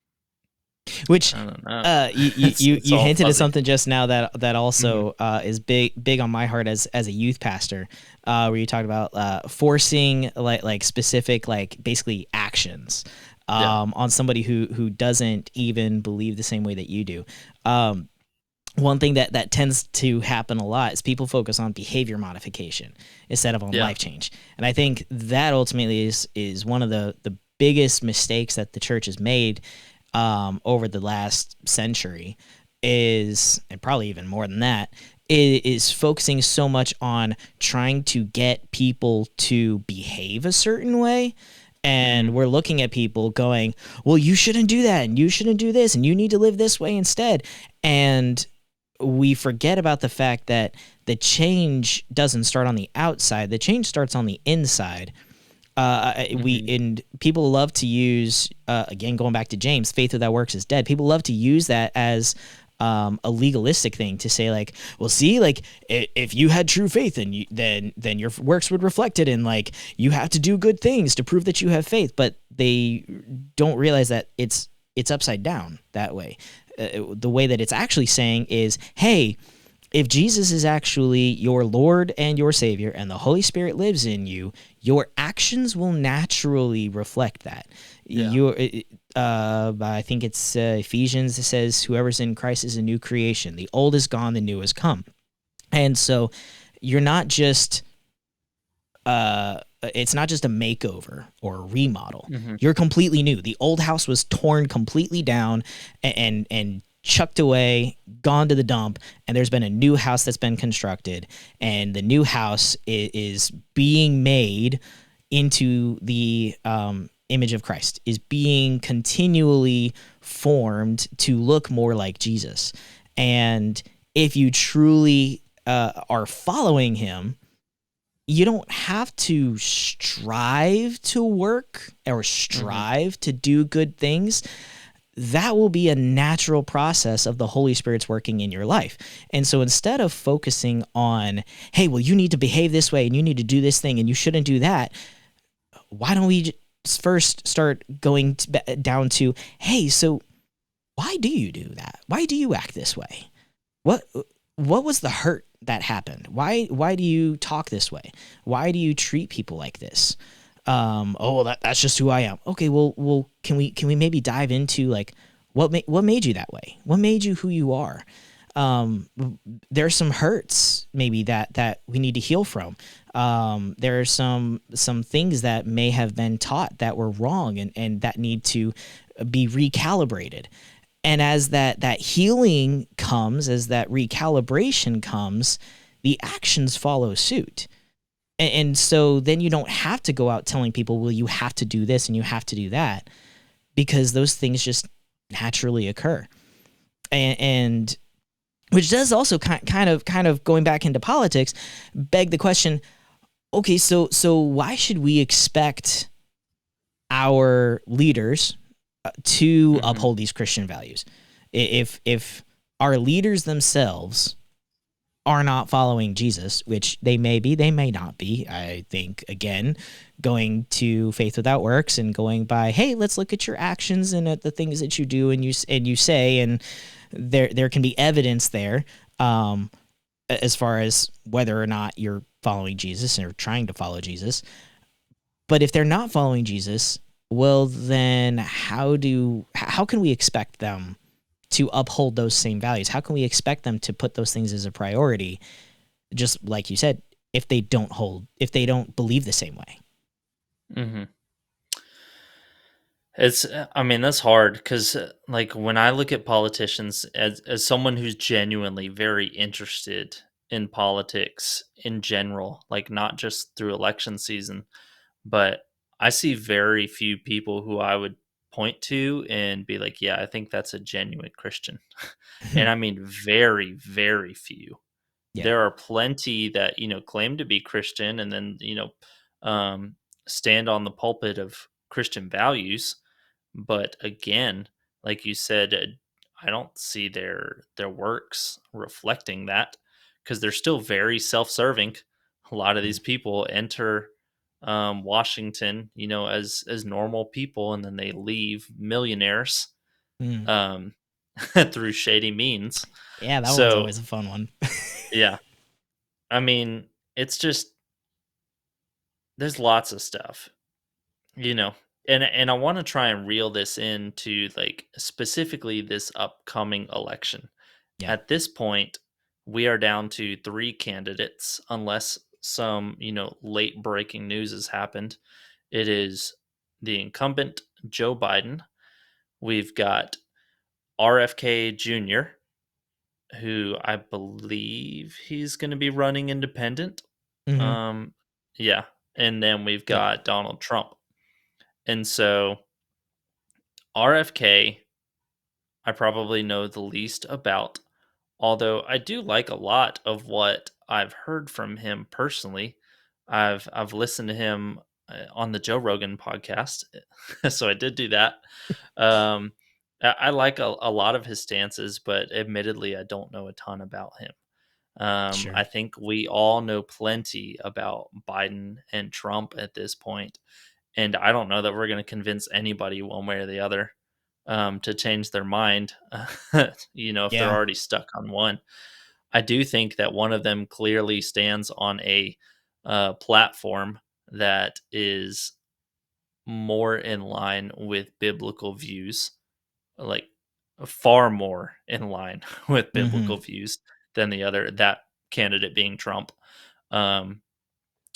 Which I don't know. It's you all hinted at fuzzy. something just now that Mhm. also is big on my heart as a youth pastor, where you talked about forcing like specific like basically actions Yeah. on somebody who doesn't even believe the same way that you do. Um, One thing that tends to happen a lot is people focus on behavior modification instead of on Yeah. life change, and I think that ultimately is one of the biggest mistakes that the church has made over the last century is, and probably even more than that, is focusing so much on trying to get people to behave a certain way. And we're looking at people going, well, you shouldn't do that, and you shouldn't do this, and you need to live this way instead. And we forget about the fact that the change doesn't start on the outside. The change starts on the inside. And people love to use, again, going back to James, faith without works is dead. People love to use that as a legalistic thing to say, like, well, see, like, if you had true faith, and then your works would reflect it, and like you have to do good things to prove that you have faith. But they don't realize that it's upside down that way. The way that it's actually saying is, hey, if Jesus is actually your Lord and your Savior, and the Holy Spirit lives in you, your actions will naturally reflect that. Yeah. I think it's Ephesians that says, whoever's in Christ is a new creation. The old is gone, the new has come. And so you're not just, it's not just a makeover or a remodel. You're completely new. The old house was torn completely down and chucked away, gone to the dump, and there's been a new house that's been constructed, and the new house is being made into the image of Christ, is being continually formed to look more like Jesus. And if you truly are following him, you don't have to strive to work or strive to do good things. That will be a natural process of the Holy Spirit's working in your life. And so instead of focusing on, hey, well, you need to behave this way and you need to do this thing and you shouldn't do that, why don't we first start going down to, hey, so why do you do that? Why do you act this way? What was the hurt that happened? Why do you talk this way? Why do you treat people like this? Oh, well, that's just who I am. Okay, well, can we maybe dive into like what made you that way? What made you who you are? There's some hurts maybe that we need to heal from. There are some things that may have been taught that were wrong and that need to be recalibrated. And as that healing comes, as that recalibration comes, the actions follow suit. And so then you don't have to go out telling people, well, you have to do this and you have to do that, because those things just naturally occur. And which does also kind of going back into politics, beg the question, okay, so why should we expect our leaders to uphold these Christian values? If our leaders themselves are not following Jesus, which they may be, they may not be. I think, again, going to faith without works and going by, hey, let's look at your actions and at the things that you do and you say, and there can be evidence there as far as whether or not you're following Jesus or trying to follow Jesus. But if they're not following Jesus, well, then how can we expect them to uphold those same values? How can we expect them to put those things as a priority, just like you said, if they don't believe the same way? It's, I mean, that's hard because, like, when I look at politicians, as someone who's genuinely very interested in politics in general, like, not just through election season, but I see very few people who I would point to and be like, yeah, I think that's a genuine Christian. And I mean, very, very few. Yeah. There are plenty that, claim to be Christian and then, stand on the pulpit of Christian values. But again, like you said, I don't see their works reflecting that, because they're still very self-serving. A lot of these people enter Washington, as normal people, and then they leave millionaires Mm. um, through shady means. Yeah, that one's So always a fun one. yeah, I mean, it's just, there's lots of stuff, you know. And I want to try and reel this into, like, specifically this upcoming election. Yeah. At this point, we are down to 3 candidates, unless some, late breaking news has happened. It is the incumbent Joe Biden. We've got RFK Jr., who I believe he's going to be running independent. Hmm. Um, yeah. And then we've Yep. got Donald Trump. And so RFK, I probably know the least about, although I do like a lot of what I've heard from him personally. I've listened to him on the Joe Rogan podcast, so I did do that. Um, I like a lot of his stances, but admittedly, I don't know a ton about him. I Sure. think we all know plenty about Biden and Trump at this point, and I don't know that we're going to convince anybody one way or the other to change their mind. If they're Yeah. already stuck on one. I do think that one of them clearly stands on a platform that is more in line with biblical views, like far more in line with Hmm. biblical views than the other. That candidate being Trump. Um,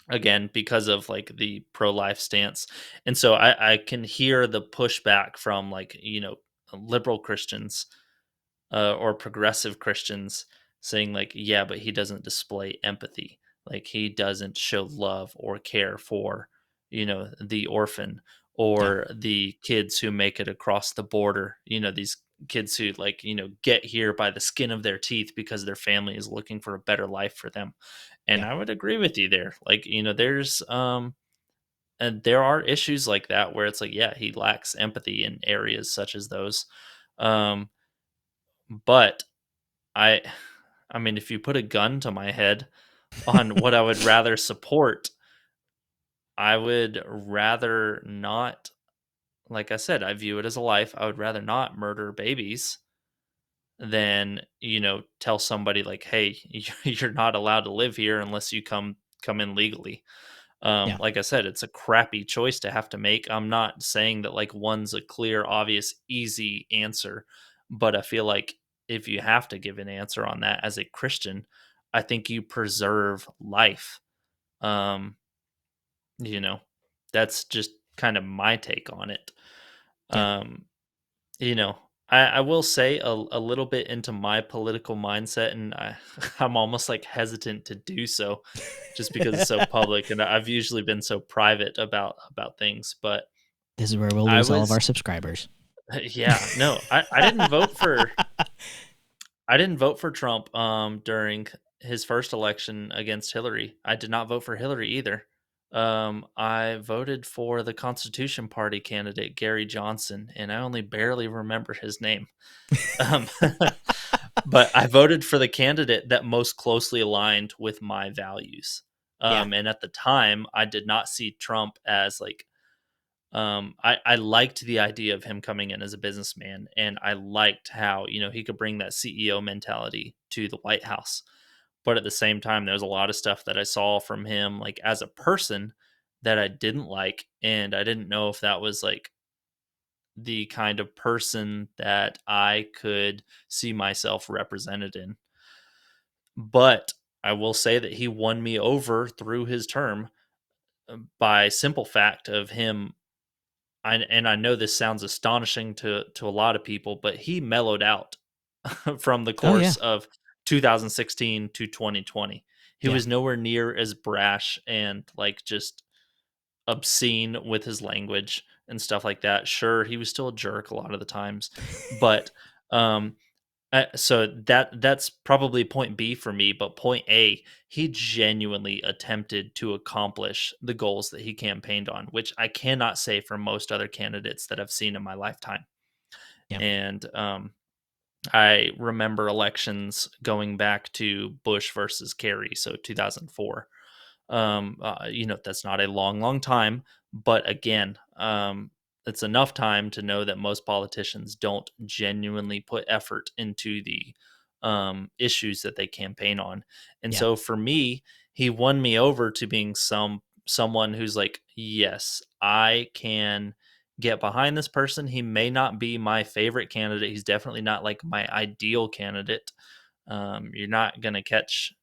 Again, because of like the pro-life stance, and so I can hear the pushback from like liberal Christians or progressive Christians saying like, yeah, but he doesn't display empathy. Like he doesn't show love or care for, the orphan Yeah. or the kids who make it across the border. These kids who like, get here by the skin of their teeth because their family is looking for a better life for them. And Yeah. I would agree with you there. Like, there's and there are issues like that where it's like, yeah, he lacks empathy in areas such as those. Um, but I I mean, if you put a gun to my head on what I would rather support, I would rather not, like I said, I view it as a life. I would rather not murder babies than, tell somebody like, "Hey, you're not allowed to live here unless you come in legally." Yeah. Like I said, it's a crappy choice to have to make. I'm not saying that like one's a clear, obvious, easy answer, but I feel like if you have to give an answer on that as a Christian, I think you preserve life. Um, you know, that's just kind of my take on it. Yep. Um, you know, I will say a little bit into my political mindset, and I'm almost like hesitant to do so, just because it's so public, and I've usually been so private about things. But This is where we'll I lose all of our was, subscribers. yeah, no, I didn't vote for Trump during his first election against Hillary. I did not vote for Hillary either. I voted for the Constitution Party candidate Gary Johnson, and I only barely remember his name. Um, but I voted for the candidate that most closely aligned with my values. Yeah. And at the time, I did not see Trump as like, I liked the idea of him coming in as a businessman, and I liked how, he could bring that CEO mentality to the White House. But at the same time, there was a lot of stuff that I saw from him, like as a person, that I didn't like. And I didn't know if that was like the kind of person that I could see myself represented in. But I will say that he won me over through his term by simple fact of him. And I know this sounds astonishing to a lot of people, but he mellowed out from the Oh yeah. course of 2016 to 2020. He Yeah. was nowhere near as brash and like just obscene with his language and stuff like that. Sure, he was still a jerk a lot of the times, but um so that's probably point B for me, but point A, he genuinely attempted to accomplish the goals that he campaigned on, which I cannot say for most other candidates that I've seen in my lifetime. Yeah. And I remember elections going back to Bush versus Kerry, so 2004. That's not a long time, but again, it's enough time to know that most politicians don't genuinely put effort into the issues that they campaign on. And Yeah. so for me, he won me over to being someone who's like, yes, I can get behind this person. He may not be my favorite candidate. He's definitely not like my ideal candidate. You're not gonna catch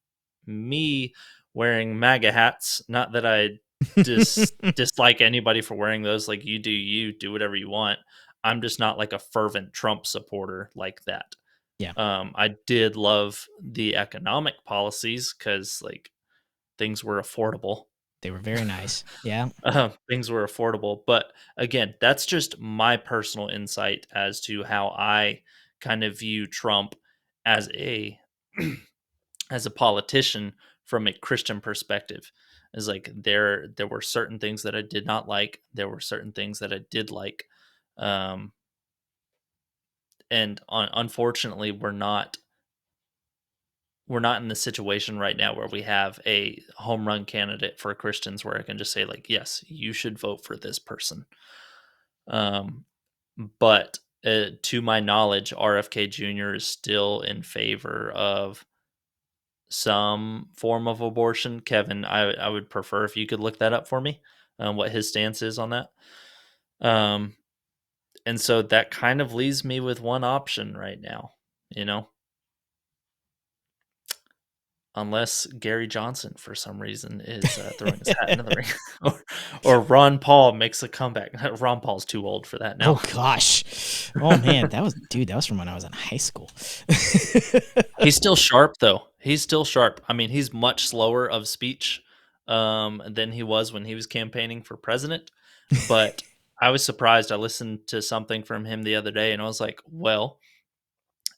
me wearing MAGA hats. Not that I dislike anybody for wearing those. Like, you do whatever you want. I'm just not like a fervent Trump supporter like that. Yeah, I did love the economic policies because like things were affordable. they were very nice. Yeah. Things were affordable, but again, that's just my personal insight as to how I kind of view Trump as a as a politician from a Christian perspective. Is like there were certain things that I did not like. There were certain things that I did like, um, and unfortunately, we're not in the situation right now where we have a home run candidate for Christians where I can just say like, yes, you should vote for this person. Um, but to my knowledge, RFK Jr. is still in favor of some form of abortion. Kevin, I would prefer if you could look that up for me, what his stance is on that. Um, and so that kind of leaves me with one option right now, you know, unless Gary Johnson for some reason is throwing his hat into the ring, or Ron Paul makes a comeback. Ron Paul's too old for that Oh now. gosh. Oh man, that was from when I was in high school. He's still sharp though. He's still sharp. I mean, he's much slower of speech than he was when he was campaigning for president. But I was surprised. I listened to something from him the other day, and I was like, "Well,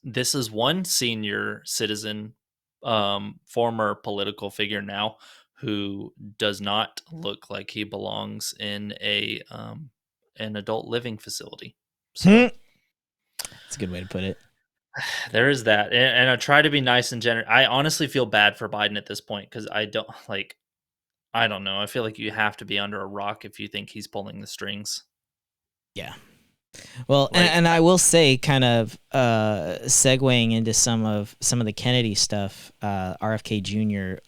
this is one senior citizen, former political figure now, who does not look like he belongs in a an adult living facility." So That's a good way to put it. there is that, and I try to be nice and generous. I honestly feel bad for Biden at this point because I don't like. I don't know. I feel like you have to be under a rock if you think he's pulling the strings. Yeah. Well, Like, and I will say, kind of segueing into some of the Kennedy stuff, RFK Jr.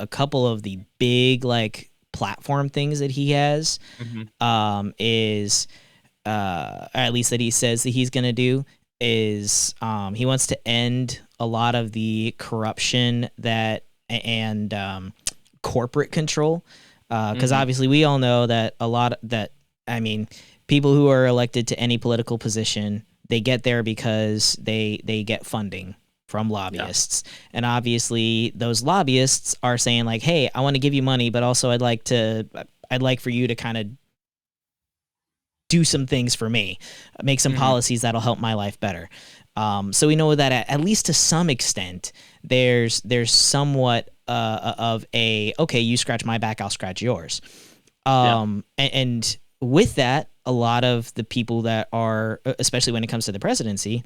A couple of the big like platform things that he has mhm, is at least that he says that he's going to do is he wants to end a lot of the corruption that and corporate control because mhm, obviously we all know that a lot of that I mean people who are elected to any political position they get there because they get funding from yeah, lobbyists and obviously those lobbyists are saying like hey I want to give you money but also I'd like for you to kind of do some things for me, make some mhm, policies that'll help my life better. So we know that at least to some extent, there's somewhat of a okay, you scratch my back, I'll scratch yours. yeah, And with that, a lot of the people that are, especially when it comes to the presidency,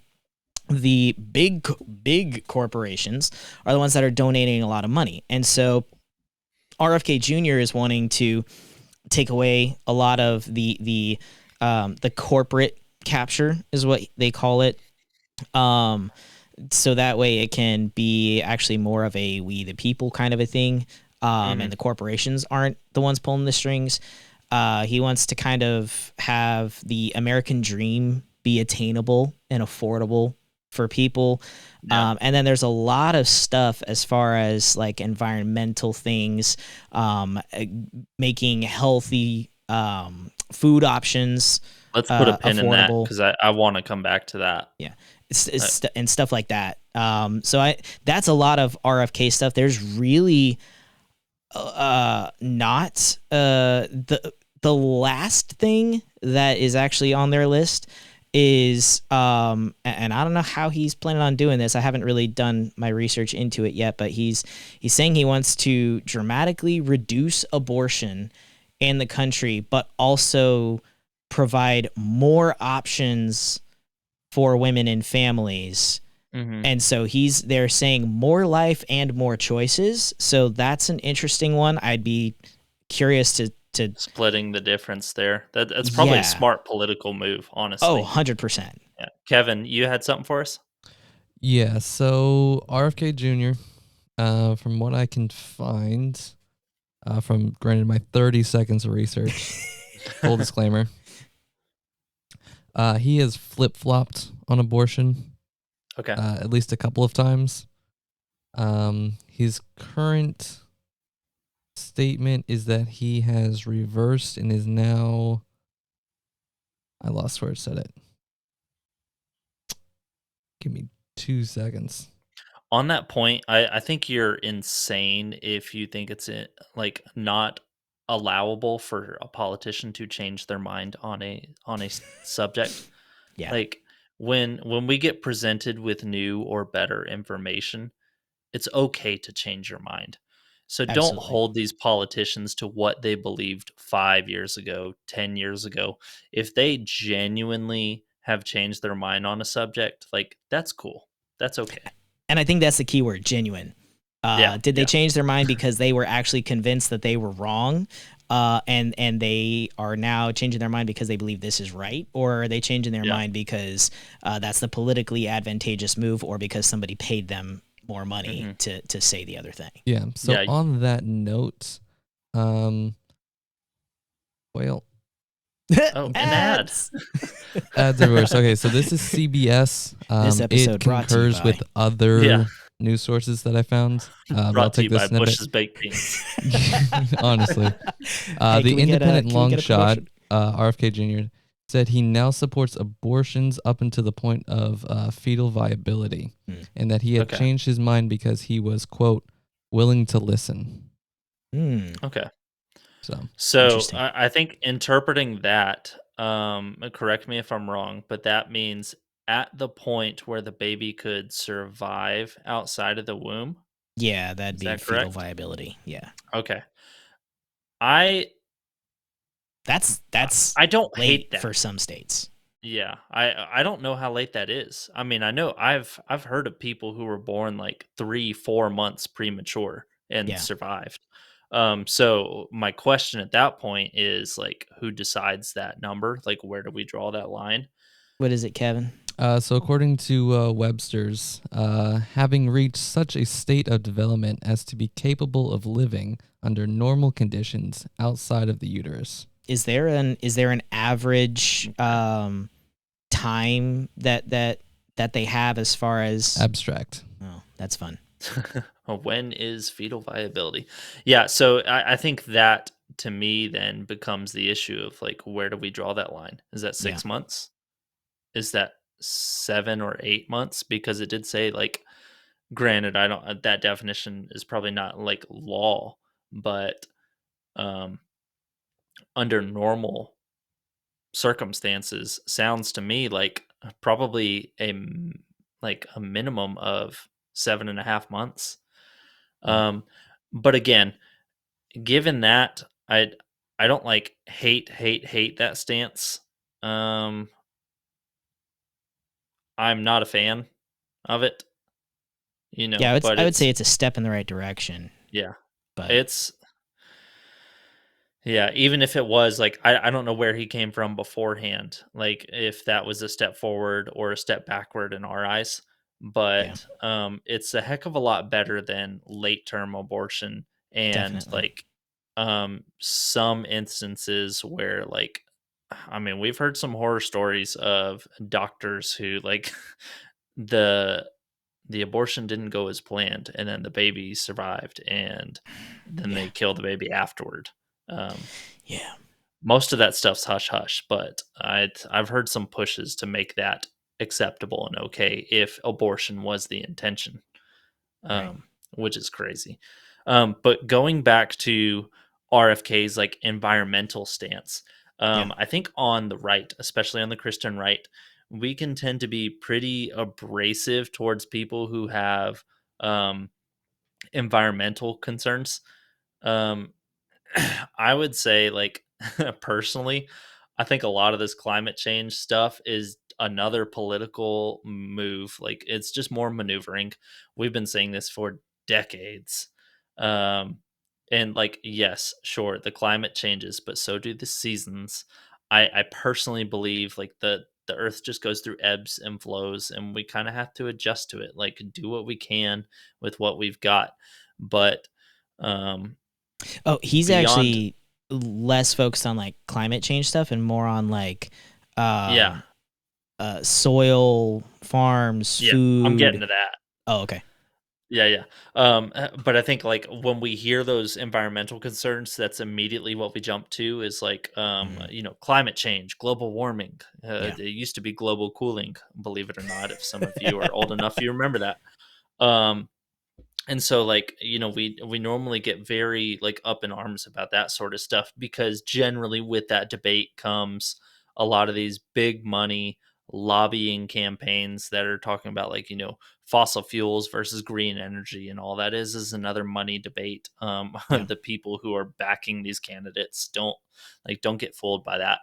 the big corporations are the ones that are donating a lot of money, and so RFK Jr. is wanting to take away a lot of the corporate capture is what they call it. Um, so that way it can be actually more of a we the people kind of a thing. And mhm, the corporations aren't the ones pulling the strings. He wants to kind of have the American dream be attainable and affordable for people. yeah, And then there's a lot of stuff as far as like environmental things, making healthy food options let's put a pin in that affordable. because I wanna come back to that. Yeah, Uh, and stuff like that. So I that's a lot of RFK stuff. There's really not the last thing that is actually on their list is and I don't know how he's planning on doing this. I haven't really done my research into it yet, but he's saying he wants to dramatically reduce abortion in the country, but also provide more options for women and families. mhm. And so they're saying more life and more choices. So that's an interesting one. I'd be curious to Splitting the difference there. That's probably a yeah. smart political move, Oh, honestly. 100%. Yeah. Kevin, you had something for us? Yeah, so RFK Jr., from what I can find, from granted my 30 seconds of research, full disclaimer, he has flip flopped on abortion Okay. at least a couple of times. His current statement is that he has reversed and is now. I lost where it said it. Give me 2 seconds. On that point, I think you're insane if you think it's like not allowable for a politician to change their mind on a subject. Yeah, Like when we get presented with new or better information, it's okay to change your mind. So don't absolutely. hold these politicians to what they believed 5 years ago, 10 years ago. If they genuinely have changed their mind on a subject, like that's cool. That's okay. And I think that's the key word, genuine. Yeah, Did they yeah. change their mind because they were actually convinced that they were wrong, and they are now changing their mind because they believe this is right, or are they changing their Yeah. mind because that's the politically advantageous move, or because somebody paid them more money Hmm. to say the other thing? Yeah. So Yeah. on that note, well, Oh, an ad. Ads. ads everywhere. So, okay, so this is CBS. This It episode brought to you concurs by. with Yeah. other news sources that I found. I'll Brought to take you this by snippet. Bush's Baked Beans. Honestly, Hey, the independent can we long get a shot, promotion? RFK Jr., said he now supports abortions up until the point of fetal viability, Hmm. and that he had Okay. changed his mind because he was, quote, willing to listen. Hmm. Okay. So, So Interesting. I think interpreting that, correct me if I'm wrong, but that means at the point where the baby could survive outside of the womb. Yeah, that'd Is be that fetal correct? viability. Yeah, Okay. I that's I don't hate late that. for some states. Yeah, I don't know how late that is. I mean, I know I've heard of people who were born like 3 4 months premature and Yeah. survived. So my question at that point is like, who decides that number? Like, where do we draw that line? What is it, Kevin? so according to Webster's, having reached such a state of development as to be capable of living under normal conditions outside of the uterus. Is there an average Okay. time that they have as far as? Abstract. Oh, that's fun. When is fetal viability? Yeah, so I think that to me then becomes the issue of like, where do we draw that line? Is that Yeah. 6 months? Is that 7 or 8 months? Because it did say like, granted, I don't that definition is probably not like law, but um, under normal circumstances, sounds to me like probably like a minimum of 7.5 months. Hmm. Um, but again, given that, I don't like hate that stance. Um, I'm not a fan of it, Yeah, but I would say it's it's a step in the right direction, yeah, but it's yeah, even if it was like I don't know where he came from beforehand, like if that was a step forward or a step backward in our eyes, yeah, but it's a heck of a lot better than late term abortion and definitely. like some instances where like I mean, we've heard some horror stories of doctors who like the the abortion didn't go as planned and then the baby survived and then Yeah, they kill the baby afterward. Um, yeah, Most of that stuff's hush hush, but I've heard some pushes to make that acceptable and okay if abortion was the intention, right. um, which is crazy. But going back to RFK's like environmental stance, Yeah, I think on the right, especially on the Christian right, we can tend to be pretty abrasive towards people who have um, environmental concerns. Um, I would say, like, personally, I think a lot of this climate change stuff is another political move. Like, it's just more maneuvering. We've been saying this for decades. Um, and, like, yes, sure, the climate changes, but so do the seasons. I personally believe, like, the earth just goes through ebbs and flows, and we kind of have to adjust to it. Like, do what we can with what we've got. But, um, oh, he's beyond actually less focused on like climate change stuff and more on like yeah, um soil, farms, yeah, I'm getting food. to that. Oh, okay. Yeah. But I think like when we hear those environmental concerns, that's immediately what we jump to is like, Mm, climate change, global warming. yeah. It used to be global cooling, believe it or not. If some of you are old enough, you remember that. Um, and so like we normally get very like up in arms about that sort of stuff because generally with that debate comes a lot of these big money lobbying campaigns that are talking about like fossil fuels versus green energy, and all that is another money debate. Yeah. The people who are backing these candidates don't get fooled by that.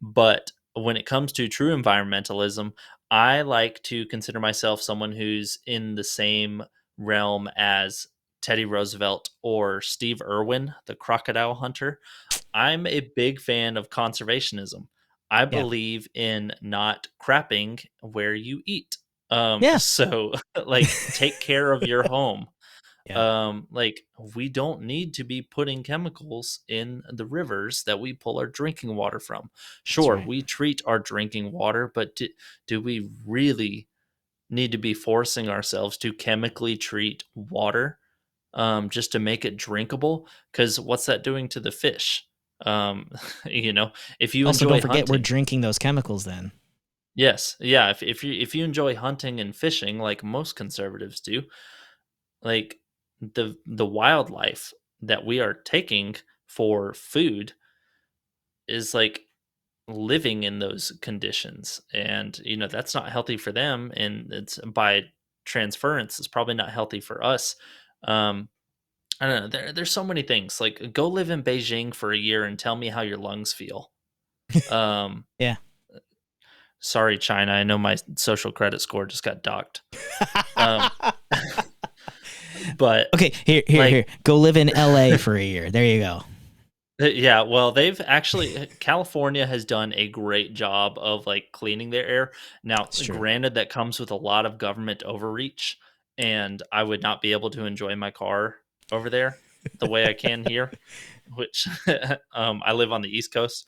But when it comes to true environmentalism, I like to consider myself someone who's in the same realm as Teddy Roosevelt or Steve Irwin, the crocodile hunter. I'm a big fan of conservationism. I Yeah. believe in not crapping where you eat. Yeah. So like take care of your home. Yeah. Like we don't need to be putting chemicals in the rivers that we pull our drinking water from. That's Sure, right. we treat our drinking water, but do we really need to be forcing ourselves to chemically treat water just to make it drinkable? Because what's that doing to the fish? um you know if you Also, don't enjoy forget we're hunting. drinking those chemicals then. Yes, yeah, if you enjoy hunting and fishing like most conservatives do, like the wildlife that we are taking for food is like living in those conditions, and that's not healthy for them, and it's by transference it's probably not healthy for us. um I don't know, there's so many things, like go live in Beijing for a year and tell me how your lungs feel. um Yeah. Sorry, China, I know my social credit score just got docked. um but Okay, here. like Go live in LA for a year. There you go. Yeah, well, they've actually California has done a great job of like cleaning their air. Now, It's true. granted, that comes with a lot of government overreach, and I would not be able to enjoy my car over there the way I can here, which I live on the East Coast,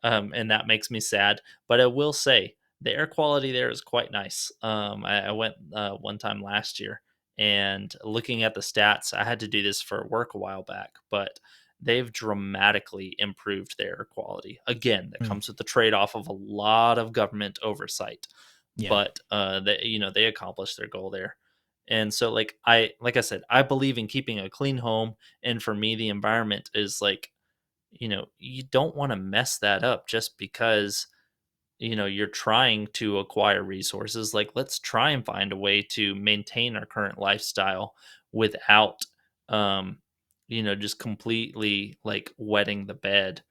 and that makes me sad. But I will say the air quality there is quite nice. I went one time last year, and looking at the stats, I had to do this for work a while back, but they've dramatically improved their air quality. Again, that Mm, comes with the trade-off of a lot of government oversight, yeah. but they accomplished their goal there. And so like I said, I believe in keeping a clean home, and for me the environment is like, you don't want to mess that up just because you're trying to acquire resources. Like let's try and find a way to maintain our current lifestyle without um just completely like wetting the bed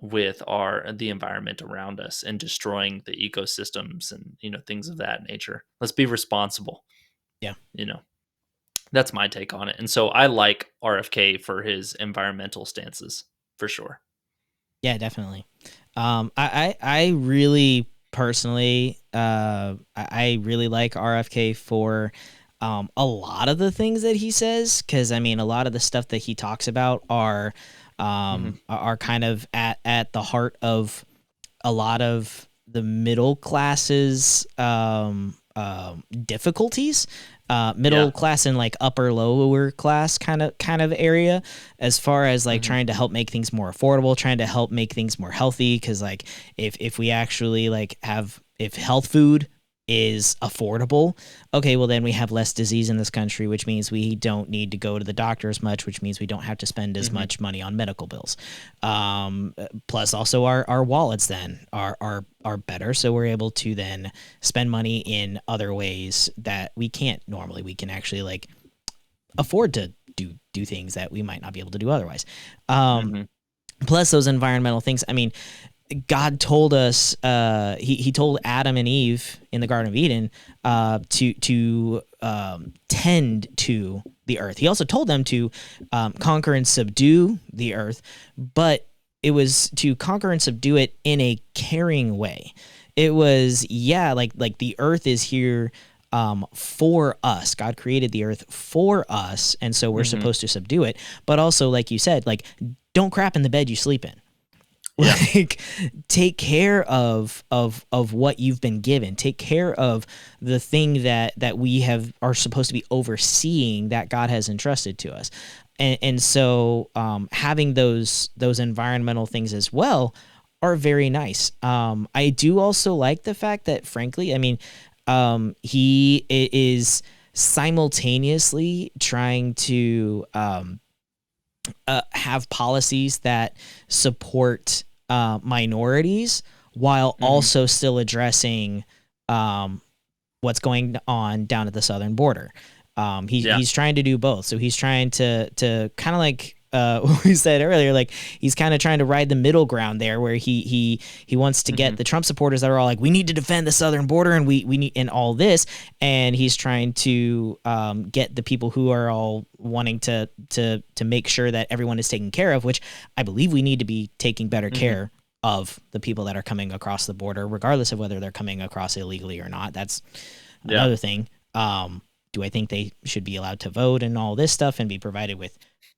with the environment around us and destroying the ecosystems and things of that nature. Let's be responsible. Yeah. you know that's my take on it, and so I like RFK for his environmental stances for sure. Yeah, definitely. I really personally, I really like RFK for a lot of the things that he says, because I mean, a lot of the stuff that he talks about Hmm. are kind of at the heart of a lot of the middle classes difficulties, Yeah. middle class and like upper lower class kind of area, as far as like Hmm. trying to help make things more affordable, trying to help make things more healthy, because like if we actually like have, if health food is affordable, okay, well then we have less disease in this country, which means we don't need to go to the doctor as much, which means we don't have to spend as Hmm. much money on medical bills. Plus also our wallets then are better, so we're able to then spend money in other ways that we can't normally. We can actually like afford to do things that we might not be able to do otherwise. um Hmm. Plus those environmental things, I mean, God told us, he told Adam and Eve in the Garden of Eden, to tend to the earth. He also told them to conquer and subdue the earth, but it was to conquer and subdue it in a caring way. It was, yeah, like the earth is here for us. God created the earth for us, and so we're Hmm. supposed to subdue it. But also, like you said, like don't crap in the bed you sleep in. Yeah. Like, take care of what you've been given. Take care of the thing that we are supposed to be overseeing, that God has entrusted to us. And so having those environmental things as well are very nice. I do also like the fact that, frankly, I mean, he is simultaneously trying to have policies that support minorities while also still addressing what's going on down at the southern border. He's trying to do both. So he's trying to kind of like what we said earlier, like he's kind of trying to ride the middle ground there, where he wants to get the Trump supporters that are all like, we need to defend the southern border and we need, and all this, and he's trying to get the people who are all wanting to make sure that everyone is taken care of, which I believe we need to be taking better care of the people that are coming across the border, regardless of whether they're coming across illegally or not. That's another thing. Do I think they should be allowed to vote and all this stuff and be provided with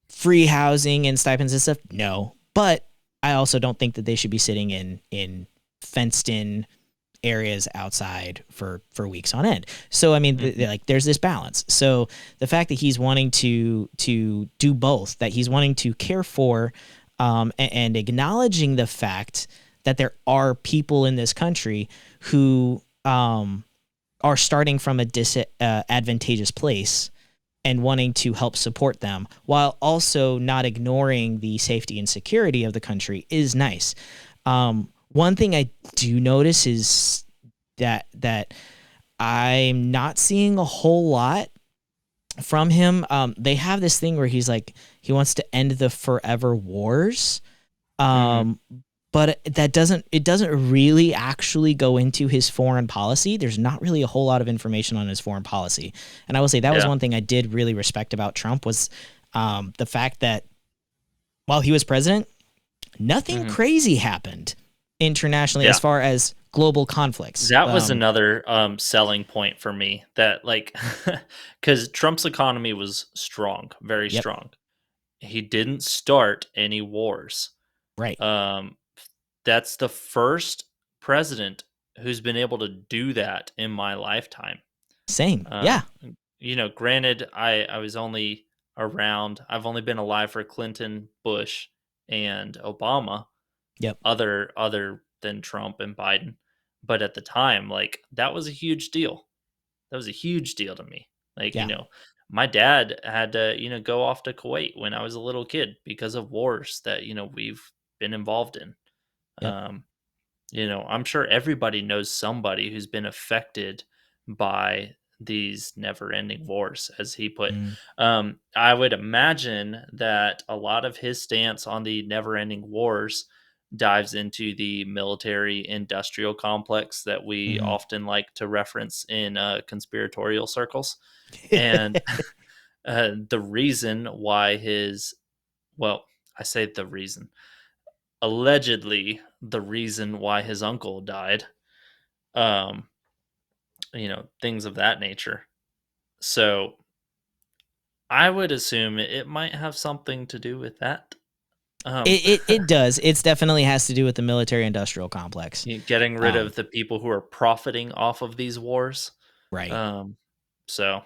free housing and stipends and stuff? No. But I also don't think that they should be sitting in fenced in areas outside for weeks on end. So, I mean, like there's this balance. So the fact that he's wanting to do both, that he's wanting to care for and acknowledging the fact that there are people in this country who are starting from a disadvantageous place and wanting to help support them while also not ignoring the safety and security of the country is nice. One thing I do notice is that I'm not seeing a whole lot from him. They have this thing where he's like, he wants to end the forever wars. But it doesn't really actually go into his foreign policy. There's not really a whole lot of information on his foreign policy. And I will say that was one thing I did really respect about Trump was the fact that while he was president, nothing crazy happened internationally as far as global conflicts. That was another selling point for me, that like, because Trump's economy was strong, very strong. He didn't start any wars. Right. That's the first president who's been able to do that in my lifetime. Same. You know, granted, I've only been alive for Clinton, Bush, and Obama. Yep. Other than Trump and Biden. But at the time, like, that was a huge deal. That was a huge deal to me. Like, you know, my dad had to, you know, go off to Kuwait when I was a little kid because of wars that, you know, we've been involved in. Yep. You know, I'm sure everybody knows somebody who's been affected by these never-ending wars, as he put. I would imagine that a lot of his stance on the never-ending wars dives into the military-industrial complex that we often like to reference in conspiratorial circles. And the reason why allegedly the reason why his uncle died, you know, things of that nature. So I would assume it might have something to do with that. It does. It definitely has to do with the military industrial complex. Getting rid of the people who are profiting off of these wars. Right. So.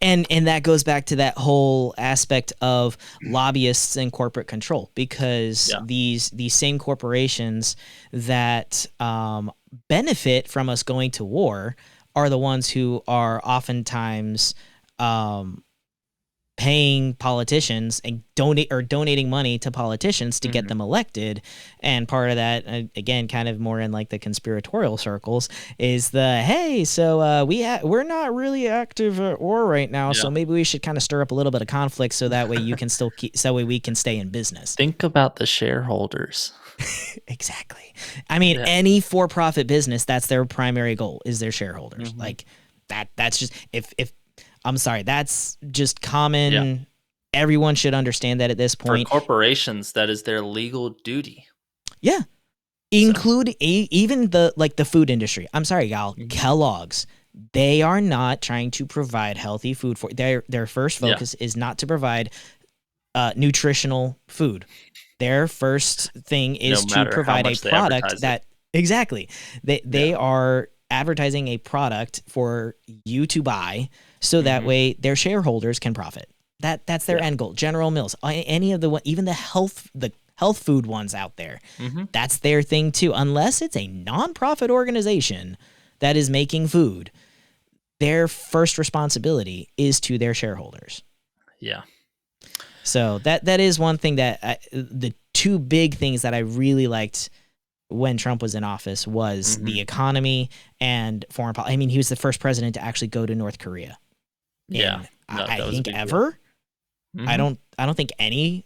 And that goes back to that whole aspect of lobbyists and corporate control, because these same corporations that benefit from us going to war are the ones who are oftentimes paying politicians and donating money to politicians to get them elected. And part of that, again, kind of more in like the conspiratorial circles, is hey, so we're not really active at war right now, so maybe we should kind of stir up a little bit of conflict so that way you can still so that way we can stay in business. Think about the shareholders. Exactly. I mean, any for-profit business, that's their primary goal, is their shareholders. Like that's just if I'm sorry, that's just common. Yeah. Everyone should understand that at this point. For corporations, that is their legal duty. Yeah. Include even the food industry. I'm sorry, y'all. Kellogg's. They are not trying to provide healthy food for their first focus is not to provide nutritional food. Their first thing No is to matter how provide a much they product advertise it. that exactly they are advertising a product for you to buy, so that way their shareholders can profit. That's their Yeah. end goal. General Mills, any of even the health food ones out there, that's their thing too. Unless it's a nonprofit organization that is making food, their first responsibility is to their shareholders. Yeah. So that is one thing that the two big things that I really liked when Trump was in office was the economy and foreign policy. I mean, he was the first president to actually go to North Korea Yeah. in No, I that was a think big deal. ever. I don't think any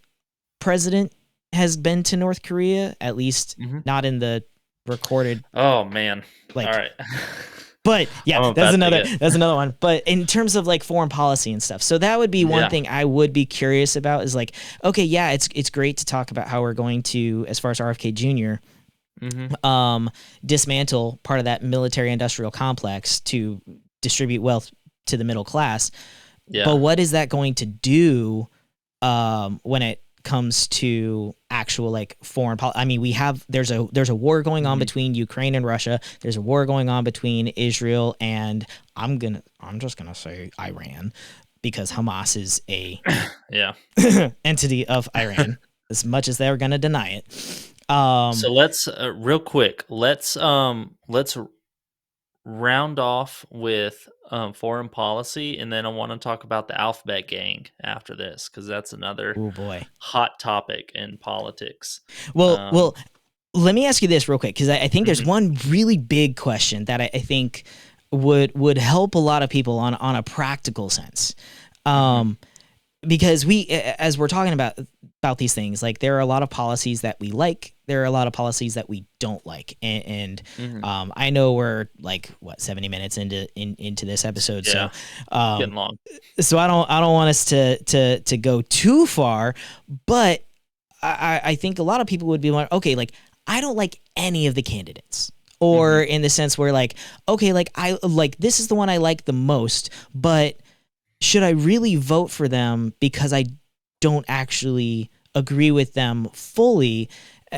president has been to North Korea, at least not in the recorded. Oh man. Like, all right. but yeah, I'm about to get- that's another one. But in terms of like foreign policy and stuff, so that would be one Yeah. thing I would be curious about is like, okay, yeah, it's great to talk about how we're going to, as far as RFK Jr., dismantle part of that military industrial complex to distribute wealth to the middle class. Yeah. But what is that going to do when it comes to actual like foreign policy? I mean, there's a war going on between Ukraine and Russia. There's a war going on between Israel and I'm just gonna say Iran, because Hamas is a Yeah. entity of Iran, as much as they're gonna deny it. So let's real quick. Let's round off with foreign policy, and then I want to talk about the Alphabet Gang after this, because that's another Oh boy. hot topic in politics. Well, let me ask you this real quick, because I think there's Mm-hmm. one really big question that I think would help a lot of people on a practical sense. Because as we're talking about these things, like there are a lot of policies that we like, there are a lot of policies that we don't like, and I know we're like 70 minutes into this episode, Yeah. so Getting long. so I don't want us to go too far, but I think a lot of people would be like, okay, like I don't like any of the candidates. Or in the sense where like, okay, like I like this is the one I like the most, but should I really vote for them because I don't actually agree with them fully?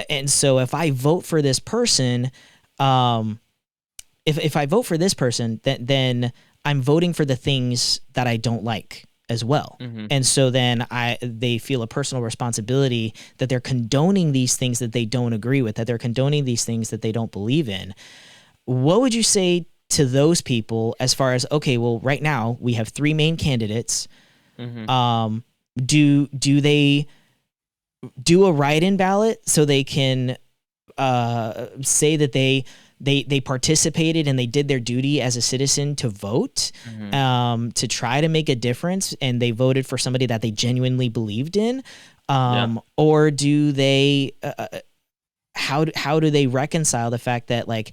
And so if I vote for this person, if I vote for this person, then I'm voting for the things that I don't like as well. And so then they feel a personal responsibility that they're condoning these things that they don't agree with, that they're condoning these things that they don't believe in. What would you say to those people as far as, okay, well, right now we have three main candidates. Do they do a write-in ballot so they can say that they participated and they did their duty as a citizen to vote, to try to make a difference, and they voted for somebody that they genuinely believed in? Or do they how do they reconcile the fact that like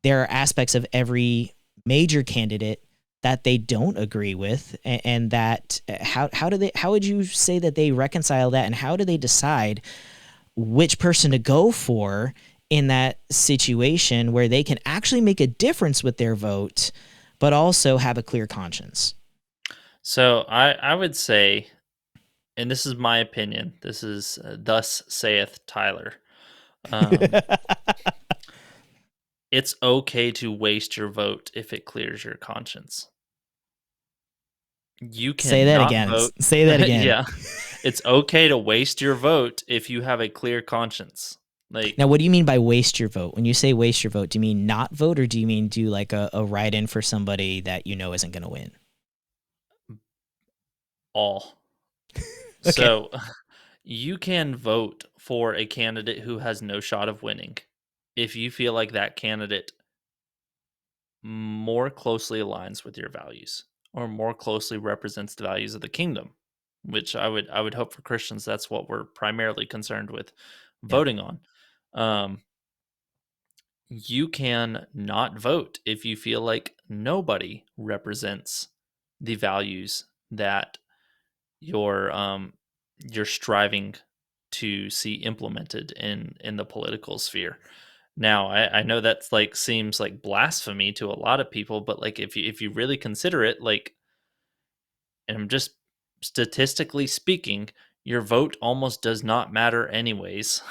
there are aspects of every major candidate that they don't agree with, and that how would you say that they reconcile that, and how do they decide which person to go for in that situation where they can actually make a difference with their vote, but also have a clear conscience? So I would say, and this is my opinion, this is thus saith Tyler. It's okay to waste your vote if it clears your conscience. You Say that cannot again. vote. Say that again. Yeah. It's okay to waste your vote if you have a clear conscience. Like, Now, what do you mean by waste your vote? When you say waste your vote, do you mean not vote, or do you mean do like a write-in for somebody that you know isn't going to win? all. Okay. So you can vote for a candidate who has no shot of winning if you feel like that candidate more closely aligns with your values or more closely represents the values of the kingdom, which I would hope for Christians that's what we're primarily concerned with voting on. You can not vote if you feel like nobody represents the values that you're striving to see implemented in the political sphere. Now, I know that's like seems like blasphemy to a lot of people, but like if you really consider it, like, and I'm just statistically speaking, your vote almost does not matter anyways,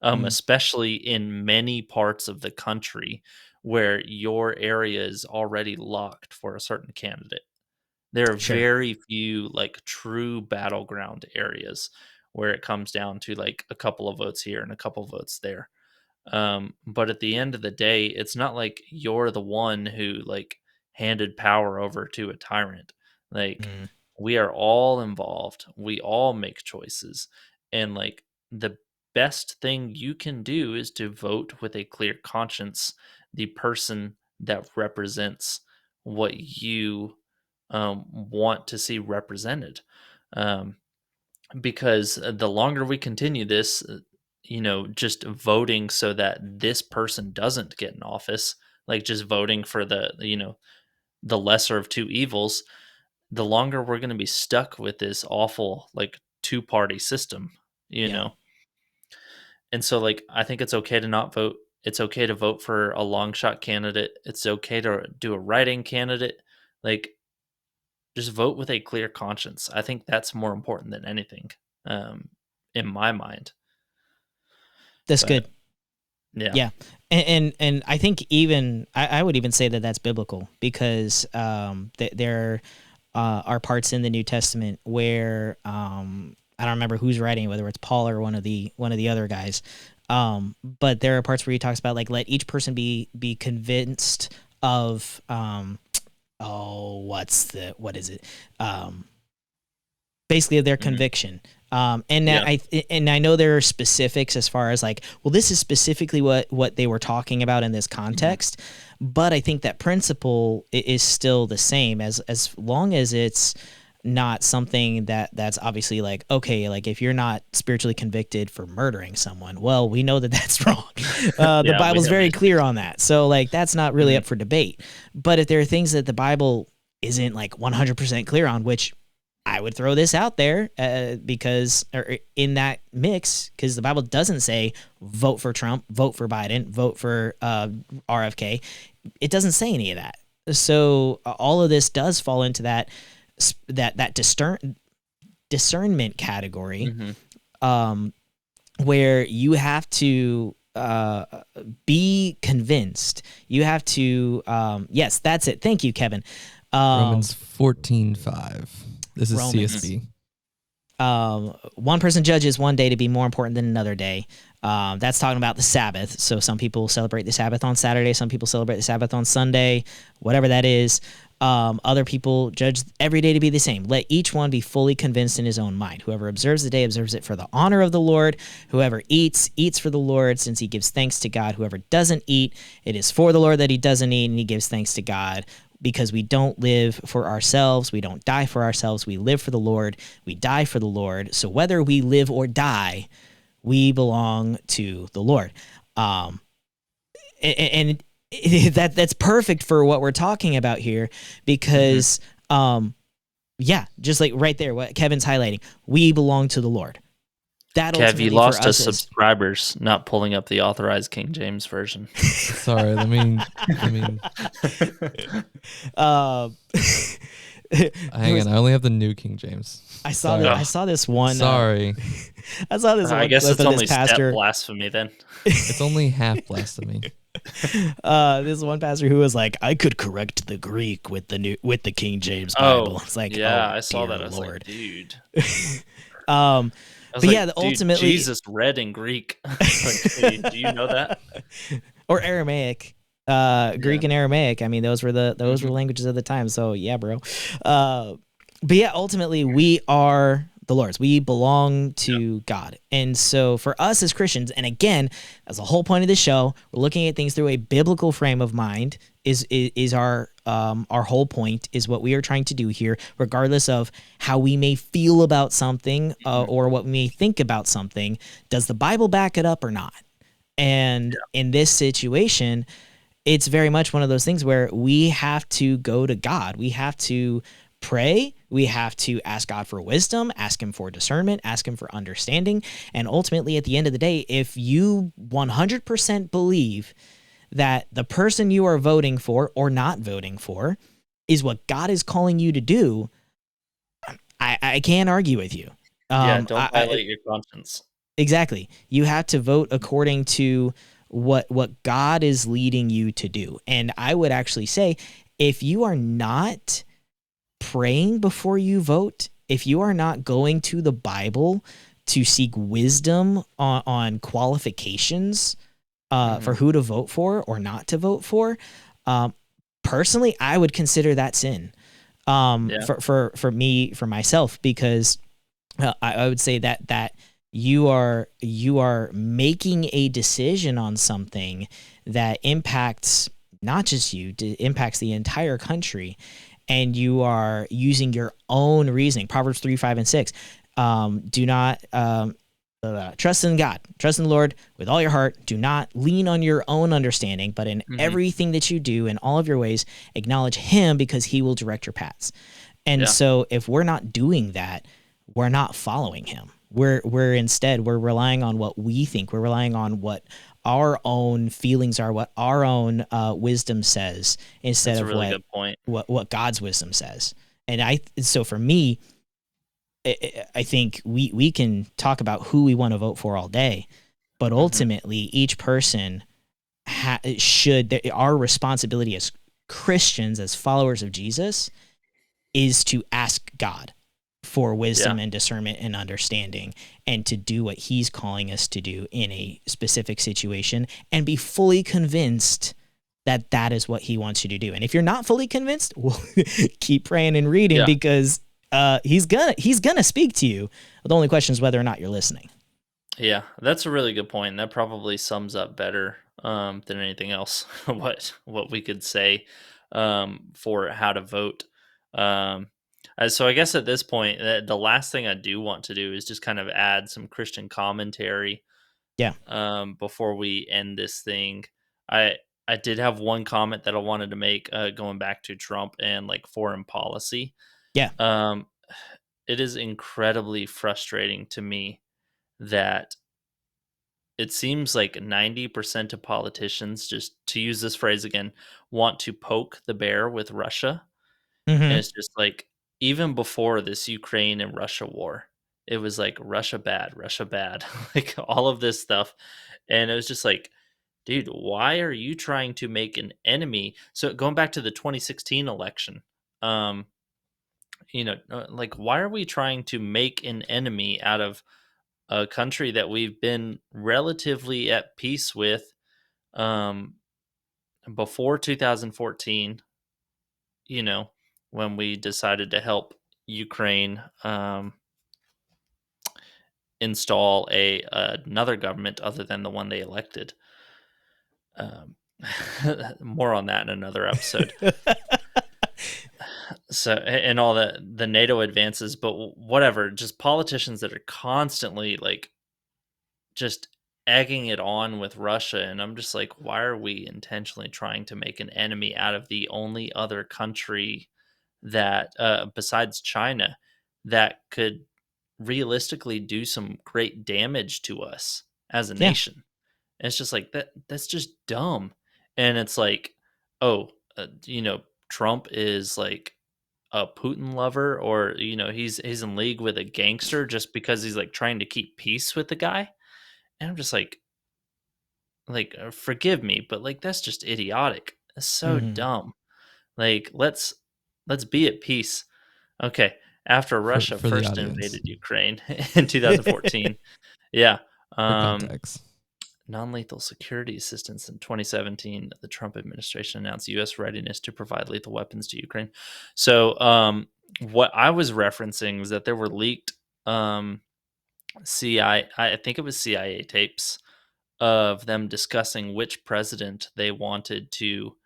Mm. especially in many parts of the country where your area is already locked for a certain candidate. There are Sure. very few like true battleground areas where it comes down to like a couple of votes here and a couple of votes there. But at the end of the day, it's not like you're the one who like handed power over to a tyrant. Like Mm. we are all involved. We all make choices. And like the best thing you can do is to vote with a clear conscience the person that represents what you want to see represented. Um, because the longer we continue this, just voting so that this person doesn't get in office, like just voting for the lesser of two evils, the longer we're going to be stuck with this awful like two-party system, you Yeah. know. And so like I think it's okay to not vote. It's okay to vote for a long shot candidate. It's okay to do a write-in candidate. Like just vote with a clear conscience. I think that's more important than anything, um, in my mind. That's good. But yeah, Yeah, and I think even I would even say that that's biblical because there are parts in the New Testament where I don't remember who's writing, whether it's Paul or one of the other guys, but there are parts where he talks about like let each person be convinced of what is it basically of their mhm, conviction. And yeah, I know there are specifics as far as like, well, this is specifically what they were talking about in this mhm, context, but I think that principle is still the same as long as it's not something that's obviously like, okay, like if you're not spiritually convicted for murdering someone, well, we know that that's wrong. The yeah. We Bible's have very clear issues. on that, so like that's not really Mhm, up for debate. But if there are things that the Bible isn't like 100% clear on, which I would throw this out there because or in that mix, because the Bible doesn't say vote for Trump, vote for Biden, vote for RFK. It doesn't say any of that. So all of this does fall into that discernment category, mhm. um, where you have to be convinced. You have to yes, that's it. Thank you, Kevin. Romans 14:5. This is Romans. CSB. One person judges one day to be more important than another day. That's talking about the Sabbath. So some people celebrate the Sabbath on Saturday. Some people celebrate the Sabbath on Sunday, whatever that is. Other people judge every day to be the same. Let each one be fully convinced in his own mind. Whoever observes the day observes it for the honor of the Lord. Whoever eats, eats for the Lord, since he gives thanks to God. Whoever doesn't eat, it is for the Lord that he doesn't eat, and he gives thanks to God. Because we don't live for ourselves, we don't die for ourselves, we live for the Lord, we die for the Lord. So whether we live or die, we belong to the Lord. And that's perfect for what we're talking about here Mhm. because, yeah, just like right there, what Kevin's highlighting, we belong to the Lord. That Kev, you ultimately for lost us us is. subscribers not pulling up the authorized King James version. Sorry, let me uh, there hang was on. I only have the New King James. I saw that Sorry. I saw this one Sorry. I saw this I one guess clip it's of this only step pastor. blasphemy then. It's only half blasphemy. This one pastor who was like, I could correct the Greek with the King James Bible. Oh, It's like, yeah, oh I saw dear that. I was like, Lord. dude. um, I was but like, yeah, dude, ultimately, Jesus read in Greek. Like, hey, do you know that? or Aramaic, Yeah. Greek and Aramaic. I mean, those were the Mhm. languages of the time. So yeah, bro. Uh, but yeah, ultimately, we are the Lord's. We belong Yeah. to God, and so for us as Christians, and again, as the whole point of the show, we're looking at things through a biblical frame of mind. Is our whole point is what we are trying to do here, regardless of how we may feel about something Mhm. or what we may think about something. Does the Bible back it up or not? And in this situation, it's very much one of those things where we have to go to God. We have to pray. We have to ask God for wisdom, ask Him for discernment, ask Him for understanding. And ultimately, at the end of the day, if you 100% believe that the person you are voting for or not voting for is what God is calling you to do, I can't argue with you. Yeah, I, don't I violate your conscience. exactly. You have to vote according to what God is leading you to do. And I would actually say, if you are not praying before you vote, if you are not going to the Bible to seek wisdom on qualifications for Mhm. who to vote for or not to vote for, um, personally, I would consider that sin. Yeah, For me, for myself, because I would say that you are making a decision on something that impacts not just you, impacts the entire country, and you are using your own reasoning. Proverbs 3, 5, and 6. Do not trust in God, trust in the Lord with all your heart. Do not lean on your own understanding, but in mhm, everything that you do, in all of your ways, acknowledge Him, because He will direct your paths. And yeah, so if we're not doing that, we're not following Him. We're instead, we're relying on what we think. We're relying on what our own feelings are, what our own wisdom says, instead that's a of really what good point. what God's wisdom says. And so for me, I think we can talk about who we want to vote for all day, but Mhm, ultimately each person should, our responsibility as Christians, as followers of Jesus, is to ask God for yeah, wisdom and discernment and understanding, and to do what He's calling us to do in a specific situation, and be fully convinced that that is what He wants you to do. And if you're not fully convinced, well, keep praying and reading, yeah. because he's gonna speak to you. The only question is whether or not you're listening. Yeah, that's a really good point. That probably sums up better than anything else what we could say for how to vote. Um, so I guess at this point, the last thing I do want to do is just kind of add some Christian commentary Yeah, before we end this thing. I I did have one comment that I wanted to make going back to Trump and like foreign policy. yeah. Um, it is incredibly frustrating to me that it seems like 90% of politicians, just to use this phrase again, want to poke the bear with Russia. And Mm-hmm. it's just like, even before this Ukraine and Russia war, it was like Russia bad, like all of this stuff. And it was just like, dude, why are you trying to make an enemy? So going back to the 2016 election, um, like, why are we trying to make an enemy out of a country that we've been relatively at peace with um, before 2014, you know, when we decided to help Ukraine install another government other than the one they elected. Um, more on that in another episode. So and all the NATO advances, but whatever, just politicians that are constantly like just egging it on with Russia, and I'm just like, why are we intentionally trying to make an enemy out of the only other country that, besides China, that could realistically do some great damage to us as a Yeah. nation? And it's just like that's just dumb. And it's like, oh, Trump is like a Putin lover, or he's in league with a gangster just because he's like trying to keep peace with the guy. And I'm just like, forgive me, but like that's just idiotic. That's so Mm-hmm. dumb. Like let's be at peace. Okay, after Russia For the first audience, invaded Ukraine in 2014, yeah, for um, context. non-lethal security assistance in 2017, the Trump administration announced U.S. readiness to provide lethal weapons to Ukraine. So, what I was referencing was that there were leaked I think it was CIA tapes of them discussing which president they wanted to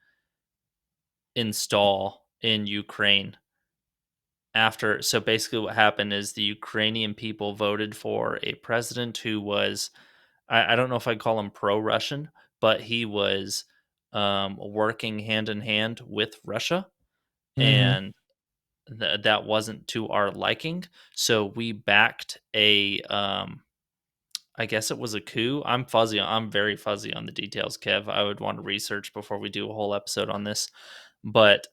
install in Ukraine after. So basically what happened is the Ukrainian people voted for a president who was, I don't know if I'd call him pro-Russian, but he was working hand in hand with Russia, Mm-hmm. and that wasn't to our liking. So we backed a I guess it was a coup. I'm very fuzzy on the details, Kev. I would want to research before we do a whole episode on this. But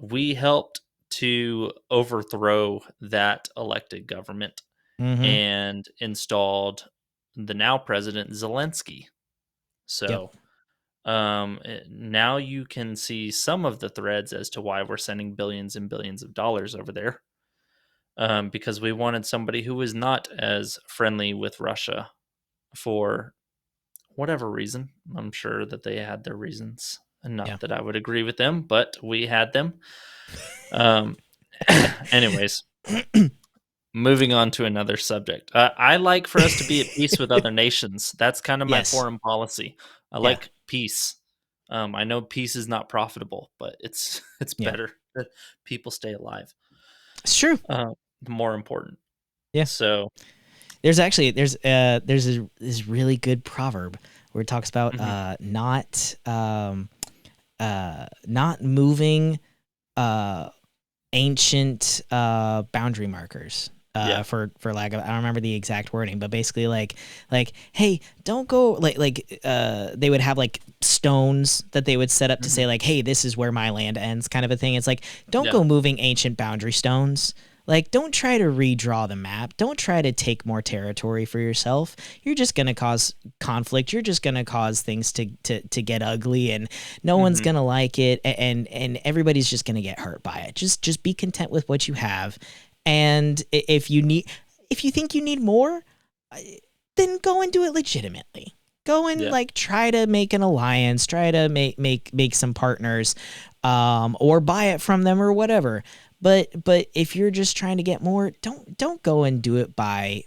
we helped to overthrow that elected government. Mm-hmm. and installed the now president Zelensky. Yep. So now you can see some of the threads as to why we're sending billions and billions of dollars over there, because we wanted somebody who was not as friendly with Russia for whatever reason. I'm sure that they had their reasons, and Yeah. not that I would agree with them, but we had them. Um, anyways, moving on to another subject. I like for us to be at peace with other nations. That's kind of my Yes. foreign policy. I Yeah. like peace. I know peace is not profitable, but it's Yeah. better that people stay alive. It's true. Uh, more important. Yeah. So, There's actually there's this really good proverb where it talks about mhm. not moving ancient boundary markers. Yeah. For lack of, I don't remember the exact wording, but basically like hey, don't go they would have like stones that they would set up to Mhm. say like, hey, this is where my land ends, kind of a thing. It's like, don't Yeah. go moving ancient boundary stones. Like, don't try to redraw the map. Don't try to take more territory for yourself. You're just gonna cause conflict. You're just gonna cause things to get ugly, and no one's Mhm. gonna like it, and everybody's just gonna get hurt by it. Just be content with what you have, and if you think you need more, then go and do it legitimately. Go and Yeah. like try to make an alliance, try to make some partners, or buy it from them or whatever. But if you're just trying to get more, don't go and do it by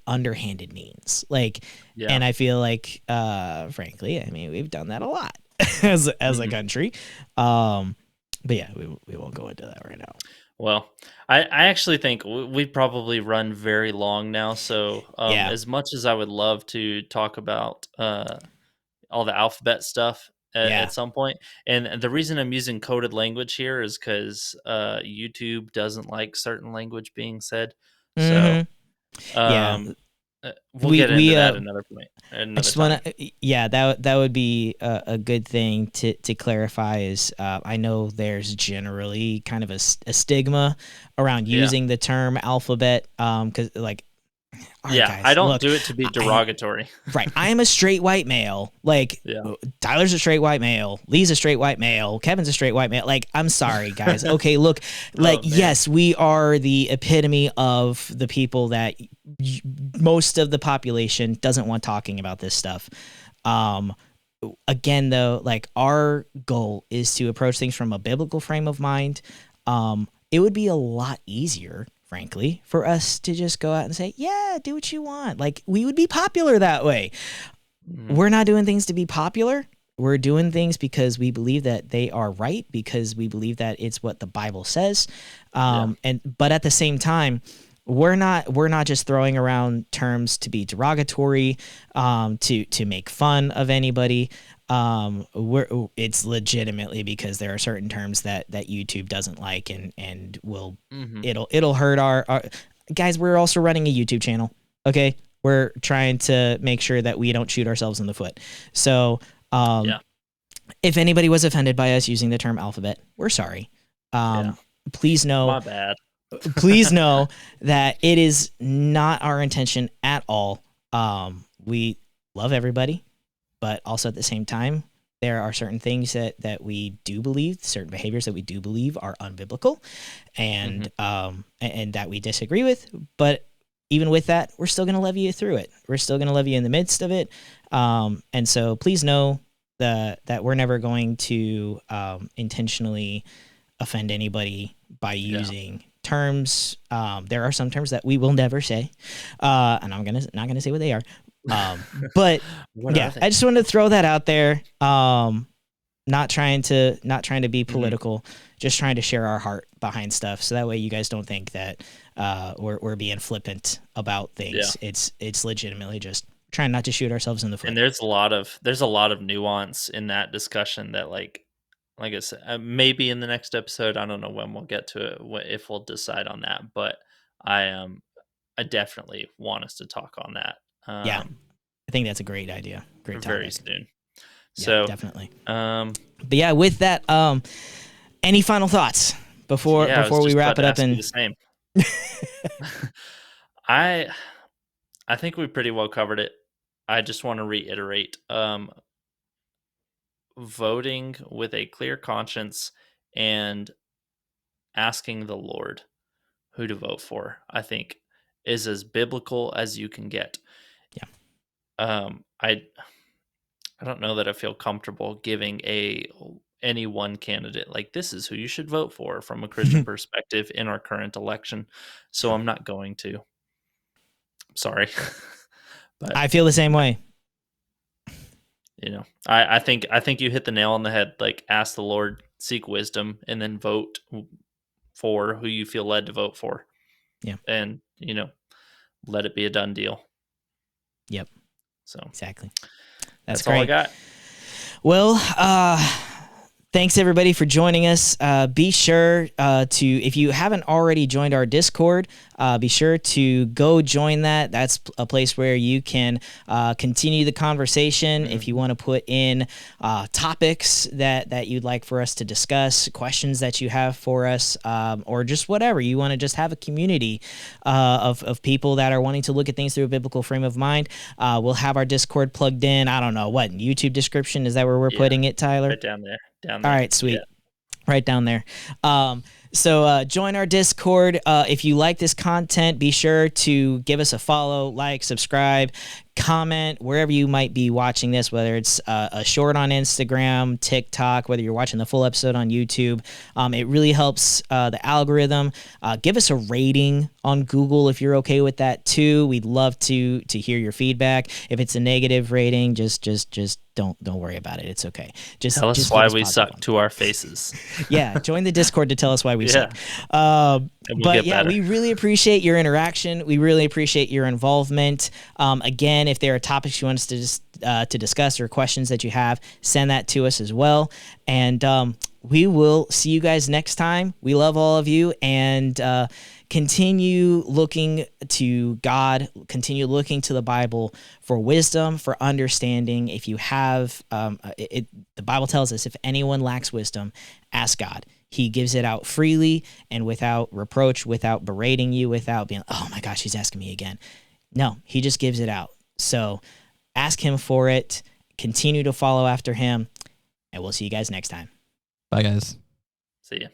underhanded means. Like, Yeah. and I feel like, frankly, I mean, we've done that a lot as a Mhm. country. But yeah, we won't go into that right now. Well, I actually think we've probably run very long now. So, Yeah. as much as I would love to talk about all the alphabet stuff Yeah. at some point, and the reason I'm using coded language here is because YouTube doesn't like certain language being said. So, Mm-hmm. Yeah. um, we'll We get into we that another point, I another just want time. to, yeah, that would be a good thing to clarify. Is I know there's generally kind of a stigma around Yeah, using the term alphabet, because like, all right, yeah. I guys, don't look, do it to be I derogatory. right, I am a straight white male. Like, Yeah. Tyler's a straight white male, Lee's a straight white male, Kevin's a straight white male. Like, I'm sorry, guys. Okay, look, like, Oh man. yes, we are the epitome of the people that most of the population doesn't want talking about this stuff. Um, Again, though, like, our goal is to approach things from a biblical frame of mind. It would be a lot easier, frankly, for us to just go out and say, yeah, do what you want. Like, we would be popular that way. Mhm. We're not doing things to be popular. We're doing things because we believe that they are right, because we believe that it's what the Bible says. Yeah. But at the same time, we're not just throwing around terms to be derogatory, to make fun of anybody. It's legitimately because there are certain terms that YouTube doesn't like, and will Mhm. it'll hurt our guys. We're also running a YouTube channel. Okay, we're trying to make sure that we don't shoot ourselves in the foot. So, Yeah. if anybody was offended by us using the term alphabet, we're sorry. Yeah. Please know My bad. please know that it is not our intention at all. We love everybody, but also at the same time, there are certain things that we do believe, certain behaviors that we do believe are unbiblical, and that we disagree with. But even with that, we're still going to love you through it. We're still going to love you in the midst of it. And so please know that we're never going to intentionally offend anybody by using terms. There are some terms that we will never say, and I'm not gonna say what they are. But What yeah, are they? I just wanted to throw that out there. Not trying to be political, just trying to share our heart behind stuff, so that way you guys don't think that we're being flippant about things. Yeah. It's legitimately just trying not to shoot ourselves in the foot. And there's a lot of nuance in that discussion that like I said, maybe in the next episode, I don't know when we'll get to it, if we'll decide on that, but I definitely want us to talk on that Yeah, I think that's a great idea. Great very topic. soon. Yeah, So, definitely. um, But yeah, with that, any final thoughts before yeah, I was we just wrap about it to up? ask you And the same. I I think we pretty well covered it. I just want to reiterate, voting with a clear conscience and asking the Lord who to vote for, I think, is as biblical as you can get. Yeah. I don't know that I feel comfortable giving any one candidate like this is who you should vote for from a Christian perspective in our current election. So Yeah. I'm not going to. Sorry. But I feel the same way. I think you hit the nail on the head. Like, ask the Lord, seek wisdom, and then vote for who you feel led to vote for. Yeah. And let it be a done deal. Yep. So Exactly. that's great. all I got. Well, thanks everybody for joining us. Be sure to, if you haven't already joined our Discord, be sure to go join that. That's a place where you can continue the conversation. If you want to put in topics that you'd like for us to discuss, questions that you have for us, or just whatever. You want to just have a community of people that are wanting to look at things through a biblical frame of mind. We'll have our Discord plugged in. I don't know, what, YouTube description? Is that where we're putting it, Tyler? Right down there. All right, sweet. Right down there. So join our Discord. If you like this content, be sure to give us a follow, like, subscribe, comment wherever you might be watching this, whether it's a short on Instagram, TikTok, whether you're watching the full episode on YouTube. It really helps the algorithm. Give us a rating on Google if you're okay with that too. We'd love to hear your feedback. If it's a negative rating, just don't worry about it. It's okay. Tell us why we suck to our faces. Yeah, join the Discord to tell us why we suck. But yeah, we really appreciate your interaction. We really appreciate your involvement. Again, if there are topics you want us to discuss or questions that you have, send that to us as well. And we will see you guys next time. We love all of you, and continue looking to God, continue looking to the Bible for wisdom, for understanding. If you have, the Bible tells us if anyone lacks wisdom, ask God. He gives it out freely and without reproach, without berating you, without being, oh my gosh, he's asking me again. No, he just gives it out. So ask him for it, continue to follow after him, and we'll see you guys next time. Bye, guys. See ya.